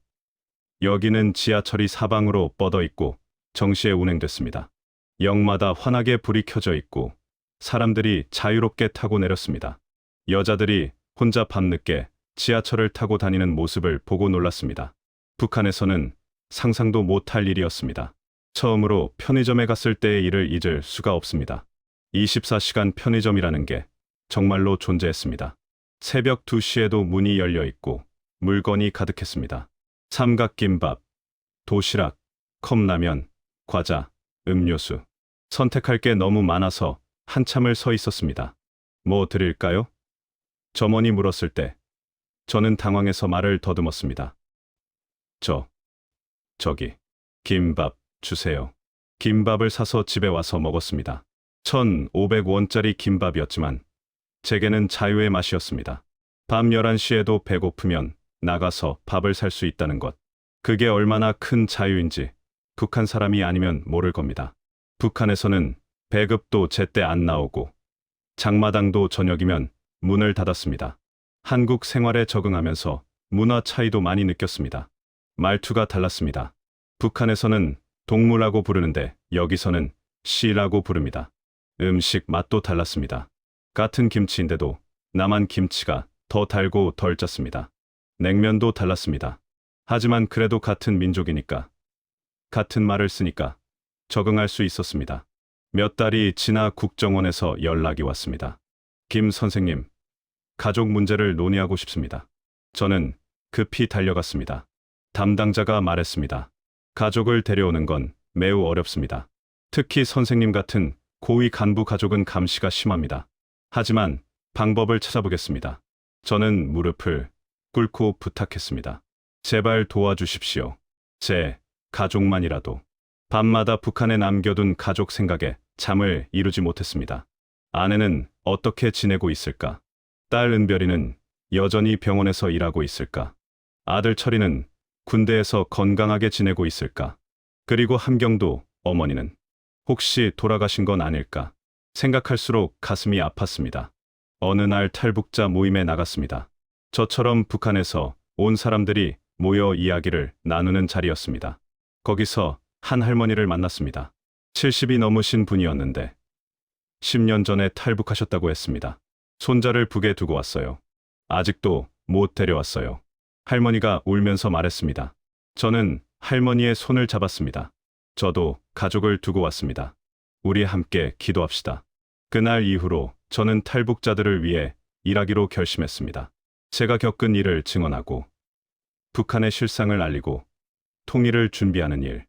여기는 지하철이 사방으로 뻗어 있고 정시에 운행됐습니다. 역마다 환하게 불이 켜져 있고 사람들이 자유롭게 타고 내렸습니다. 여자들이 혼자 밤늦게 지하철을 타고 다니는 모습을 보고 놀랐습니다. 북한에서는 상상도 못할 일이었습니다. 처음으로 편의점에 갔을 때의 일을 잊을 수가 없습니다. 24시간 편의점이라는 게 정말로 존재했습니다. 새벽 2시에도 문이 열려 있고 물건이 가득했습니다. 삼각김밥, 도시락, 컵라면, 과자, 음료수. 선택할 게 너무 많아서 한참을 서 있었습니다. 뭐 드릴까요? 점원이 물었을 때 저는 당황해서 말을 더듬었습니다. 저기, 김밥 주세요. 김밥을 사서 집에 와서 먹었습니다. 1,500원짜리 김밥이었지만 제게는 자유의 맛이었습니다. 밤 11시에도 배고프면 나가서 밥을 살 수 있다는 것. 그게 얼마나 큰 자유인지 북한 사람이 아니면 모를 겁니다. 북한에서는 배급도 제때 안 나오고 장마당도 저녁이면 문을 닫았습니다. 한국 생활에 적응하면서 문화 차이도 많이 느꼈습니다. 말투가 달랐습니다. 북한에서는 동무라고 부르는데 여기서는 씨라고 부릅니다. 음식 맛도 달랐습니다. 같은 김치인데도 남한 김치가 더 달고 덜 짰습니다. 냉면도 달랐습니다. 하지만 그래도 같은 민족이니까, 같은 말을 쓰니까 적응할 수 있었습니다. 몇 달이 지나 국정원에서 연락이 왔습니다. 김 선생님, 가족 문제를 논의하고 싶습니다. 저는 급히 달려갔습니다. 담당자가 말했습니다. 가족을 데려오는 건 매우 어렵습니다. 특히 선생님 같은 고위 간부 가족은 감시가 심합니다. 하지만 방법을 찾아보겠습니다. 저는 무릎을 꿇고 부탁했습니다. 제발 도와주십시오. 제 가족만이라도. 밤마다 북한에 남겨둔 가족 생각에 잠을 이루지 못했습니다. 아내는 어떻게 지내고 있을까? 딸 은별이는 여전히 병원에서 일하고 있을까? 아들 철이는 군대에서 건강하게 지내고 있을까? 그리고 함경도 어머니는 혹시 돌아가신 건 아닐까? 생각할수록 가슴이 아팠습니다. 어느 날 탈북자 모임에 나갔습니다. 저처럼 북한에서 온 사람들이 모여 이야기를 나누는 자리였습니다. 거기서 한 할머니를 만났습니다. 70이 넘으신 분이었는데 10년 전에 탈북하셨다고 했습니다. 손자를 북에 두고 왔어요. 아직도 못 데려왔어요. 할머니가 울면서 말했습니다. 저는 할머니의 손을 잡았습니다. 저도 가족을 두고 왔습니다. 우리 함께 기도합시다. 그날 이후로 저는 탈북자들을 위해 일하기로 결심했습니다. 제가 겪은 일을 증언하고 북한의 실상을 알리고 통일을 준비하는 일.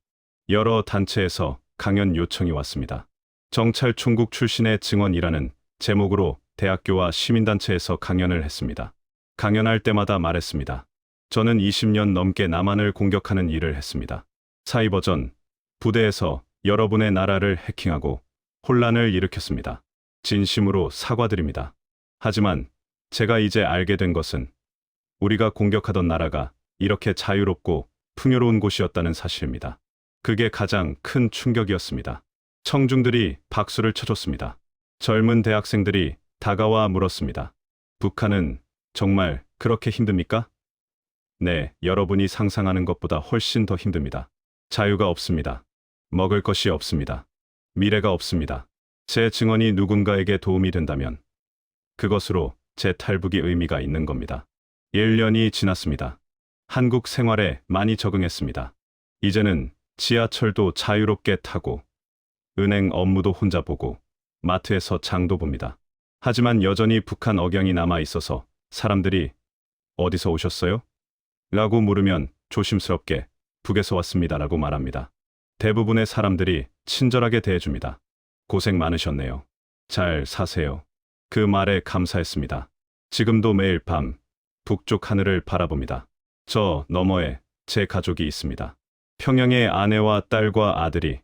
여러 단체에서 강연 요청이 왔습니다. 정찰 총국 출신의 증언이라는 제목으로 대학교와 시민단체에서 강연을 했습니다. 강연할 때마다 말했습니다. 저는 20년 넘게 남한을 공격하는 일을 했습니다. 사이버전, 부대에서 여러분의 나라를 해킹하고 혼란을 일으켰습니다. 진심으로 사과드립니다. 하지만 제가 이제 알게 된 것은 우리가 공격하던 나라가 이렇게 자유롭고 풍요로운 곳이었다는 사실입니다. 그게 가장 큰 충격이었습니다. 청중들이 박수를 쳐줬습니다. 젊은 대학생들이 다가와 물었습니다. 북한은 정말 그렇게 힘듭니까? 네, 여러분이 상상하는 것보다 훨씬 더 힘듭니다. 자유가 없습니다. 먹을 것이 없습니다. 미래가 없습니다. 제 증언이 누군가에게 도움이 된다면 그것으로 제 탈북이 의미가 있는 겁니다. 1년이 지났습니다. 한국 생활에 많이 적응했습니다. 이제는 지하철도 자유롭게 타고 은행 업무도 혼자 보고 마트에서 장도 봅니다. 하지만 여전히 북한 억양이 남아 있어서 사람들이 어디서 오셨어요? 라고 물으면 조심스럽게 북에서 왔습니다 라고 말합니다. 대부분의 사람들이 친절하게 대해줍니다. 고생 많으셨네요. 잘 사세요. 그 말에 감사했습니다. 지금도 매일 밤 북쪽 하늘을 바라봅니다. 저 너머에 제 가족이 있습니다. 평양에 아내와 딸과 아들이,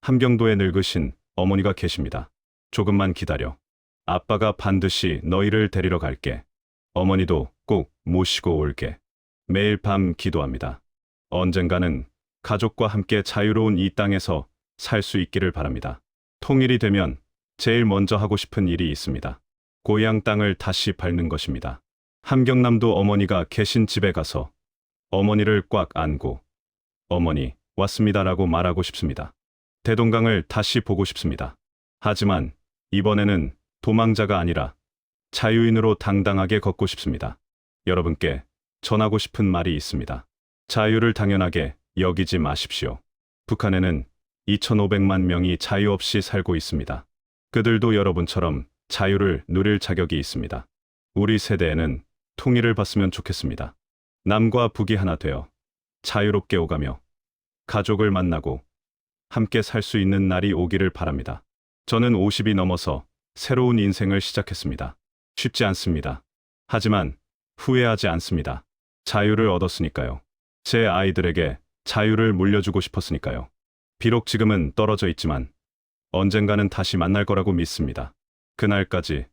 함경도에 늙으신 어머니가 계십니다. 조금만 기다려. 아빠가 반드시 너희를 데리러 갈게. 어머니도 꼭 모시고 올게. 매일 밤 기도합니다. 언젠가는 가족과 함께 자유로운 이 땅에서 살 수 있기를 바랍니다. 통일이 되면 제일 먼저 하고 싶은 일이 있습니다. 고향 땅을 다시 밟는 것입니다. 함경남도 어머니가 계신 집에 가서 어머니를 꽉 안고 어머니 왔습니다라고 말하고 싶습니다. 대동강을 다시 보고 싶습니다. 하지만 이번에는 도망자가 아니라 자유인으로 당당하게 걷고 싶습니다. 여러분께 전하고 싶은 말이 있습니다. 자유를 당연하게 여기지 마십시오. 북한에는 2,500만 명이 자유 없이 살고 있습니다. 그들도 여러분처럼 자유를 누릴 자격이 있습니다. 우리 세대에는 통일을 봤으면 좋겠습니다. 남과 북이 하나 되어 자유롭게 오가며 가족을 만나고 함께 살 수 있는 날이 오기를 바랍니다. 저는 50이 넘어서 새로운 인생을 시작했습니다. 쉽지 않습니다. 하지만 후회하지 않습니다. 자유를 얻었으니까요. 제 아이들에게 자유를 물려주고 싶었으니까요. 비록 지금은 떨어져 있지만 언젠가는 다시 만날 거라고 믿습니다. 그날까지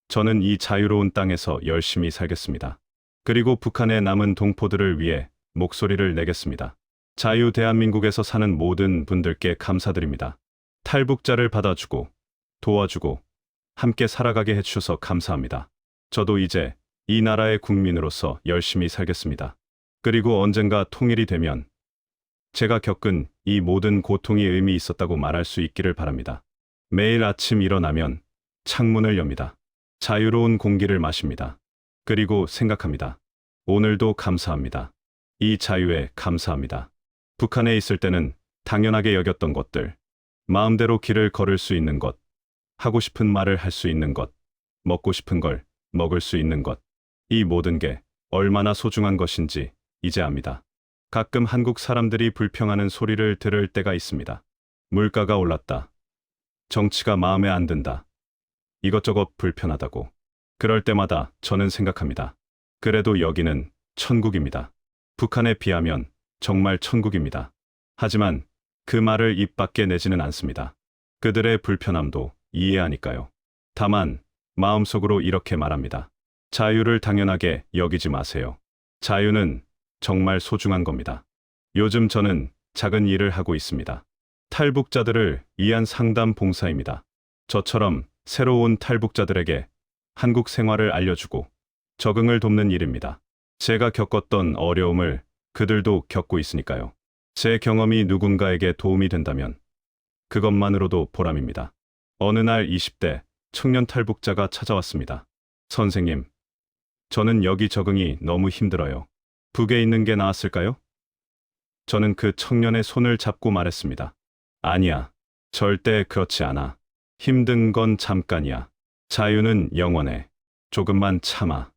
저는 이 자유로운 땅에서 열심히 살겠습니다. 그리고 북한의 남은 동포들을 위해 목소리를 내겠습니다. 자유 대한민국에서 사는 모든 분들께 감사드립니다. 탈북자를 받아주고 도와주고 함께 살아가게 해주셔서 감사합니다. 저도 이제 이 나라의 국민으로서 열심히 살겠습니다. 그리고 언젠가 통일이 되면 제가 겪은 이 모든 고통이 의미 있었다고 말할 수 있기를 바랍니다. 매일 아침 일어나면 창문을 엽니다. 자유로운 공기를 마십니다. 그리고 생각합니다. 오늘도 감사합니다. 이 자유에 감사합니다. 북한에 있을 때는 당연하게 여겼던 것들, 마음대로 길을 걸을 수 있는 것, 하고 싶은 말을 할 수 있는 것, 먹고 싶은 걸 먹을 수 있는 것, 이 모든 게 얼마나 소중한 것인지 이제 압니다. 가끔 한국 사람들이 불평하는 소리를 들을 때가 있습니다. 물가가 올랐다. 정치가 마음에 안 든다. 이것저것 불편하다고. 그럴 때마다 저는 생각합니다. 그래도 여기는 천국입니다. 북한에 비하면 정말 천국입니다. 하지만 그 말을 입 밖에 내지는 않습니다. 그들의 불편함도 이해하니까요. 다만 마음속으로 이렇게 말합니다. 자유를 당연하게 여기지 마세요. 자유는 정말 소중한 겁니다. 요즘 저는 작은 일을 하고 있습니다. 탈북자들을 위한 상담 봉사입니다. 저처럼 새로 온 탈북자들에게 한국 생활을 알려주고 적응을 돕는 일입니다. 제가 겪었던 어려움을 그들도 겪고 있으니까요. 제 경험이 누군가에게 도움이 된다면 그것만으로도 보람입니다. 어느 날 20대 청년 탈북자가 찾아왔습니다. 선생님, 저는 여기 적응이 너무 힘들어요. 북에 있는 게 나았을까요? 저는 그 청년의 손을 잡고 말했습니다. 아니야, 절대 그렇지 않아. 힘든 건 잠깐이야. 자유는 영원해. 조금만 참아.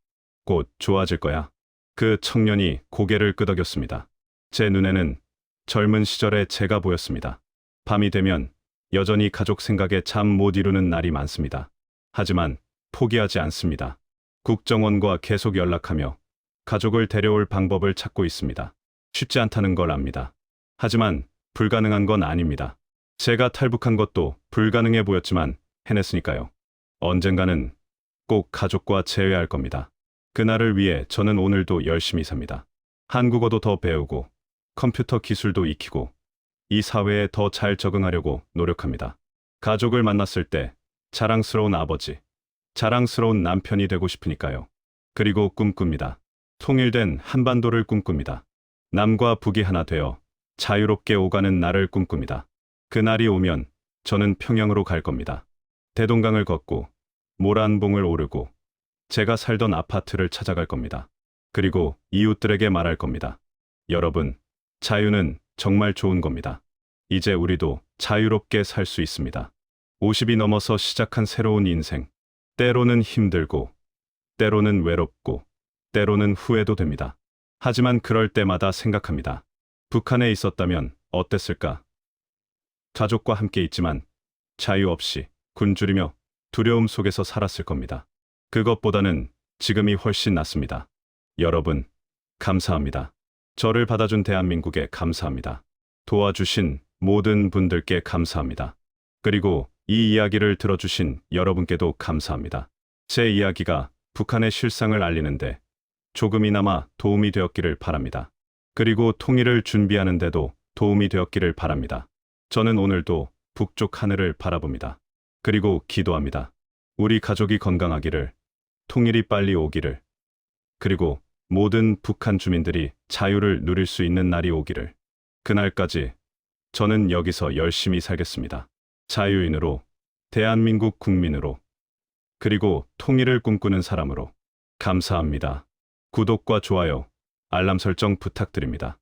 곧 좋아질 거야. 그 청년이 고개를 끄덕였습니다. 제 눈에는 젊은 시절의 제가 보였습니다. 밤이 되면 여전히 가족 생각에 잠 못 이루는 날이 많습니다. 하지만 포기하지 않습니다. 국정원과 계속 연락하며 가족을 데려올 방법을 찾고 있습니다. 쉽지 않다는 걸 압니다. 하지만 불가능한 건 아닙니다. 제가 탈북한 것도 불가능해 보였지만 해냈으니까요. 언젠가는 꼭 가족과 재회할 겁니다. 그날을 위해 저는 오늘도 열심히 삽니다. 한국어도 더 배우고 컴퓨터 기술도 익히고 이 사회에 더 잘 적응하려고 노력합니다. 가족을 만났을 때 자랑스러운 아버지, 자랑스러운 남편이 되고 싶으니까요. 그리고 꿈꿉니다. 통일된 한반도를 꿈꿉니다. 남과 북이 하나 되어 자유롭게 오가는 날을 꿈꿉니다. 그날이 오면 저는 평양으로 갈 겁니다. 대동강을 걷고 모란봉을 오르고 제가 살던 아파트를 찾아갈 겁니다. 그리고 이웃들에게 말할 겁니다. 여러분, 자유는 정말 좋은 겁니다. 이제 우리도 자유롭게 살 수 있습니다. 50이 넘어서 시작한 새로운 인생. 때로는 힘들고, 때로는 외롭고, 때로는 후회도 됩니다. 하지만 그럴 때마다 생각합니다. 북한에 있었다면 어땠을까? 가족과 함께 있지만 자유 없이 굶주리며 두려움 속에서 살았을 겁니다. 그것보다는 지금이 훨씬 낫습니다. 여러분, 감사합니다. 저를 받아준 대한민국에 감사합니다. 도와주신 모든 분들께 감사합니다. 그리고 이 이야기를 들어주신 여러분께도 감사합니다. 제 이야기가 북한의 실상을 알리는데 조금이나마 도움이 되었기를 바랍니다. 그리고 통일을 준비하는 데도 도움이 되었기를 바랍니다. 저는 오늘도 북쪽 하늘을 바라봅니다. 그리고 기도합니다. 우리 가족이 건강하기를, 통일이 빨리 오기를, 그리고 모든 북한 주민들이 자유를 누릴 수 있는 날이 오기를. 그날까지 저는 여기서 열심히 살겠습니다. 자유인으로, 대한민국 국민으로, 그리고 통일을 꿈꾸는 사람으로. 감사합니다. 구독과 좋아요, 알람 설정 부탁드립니다.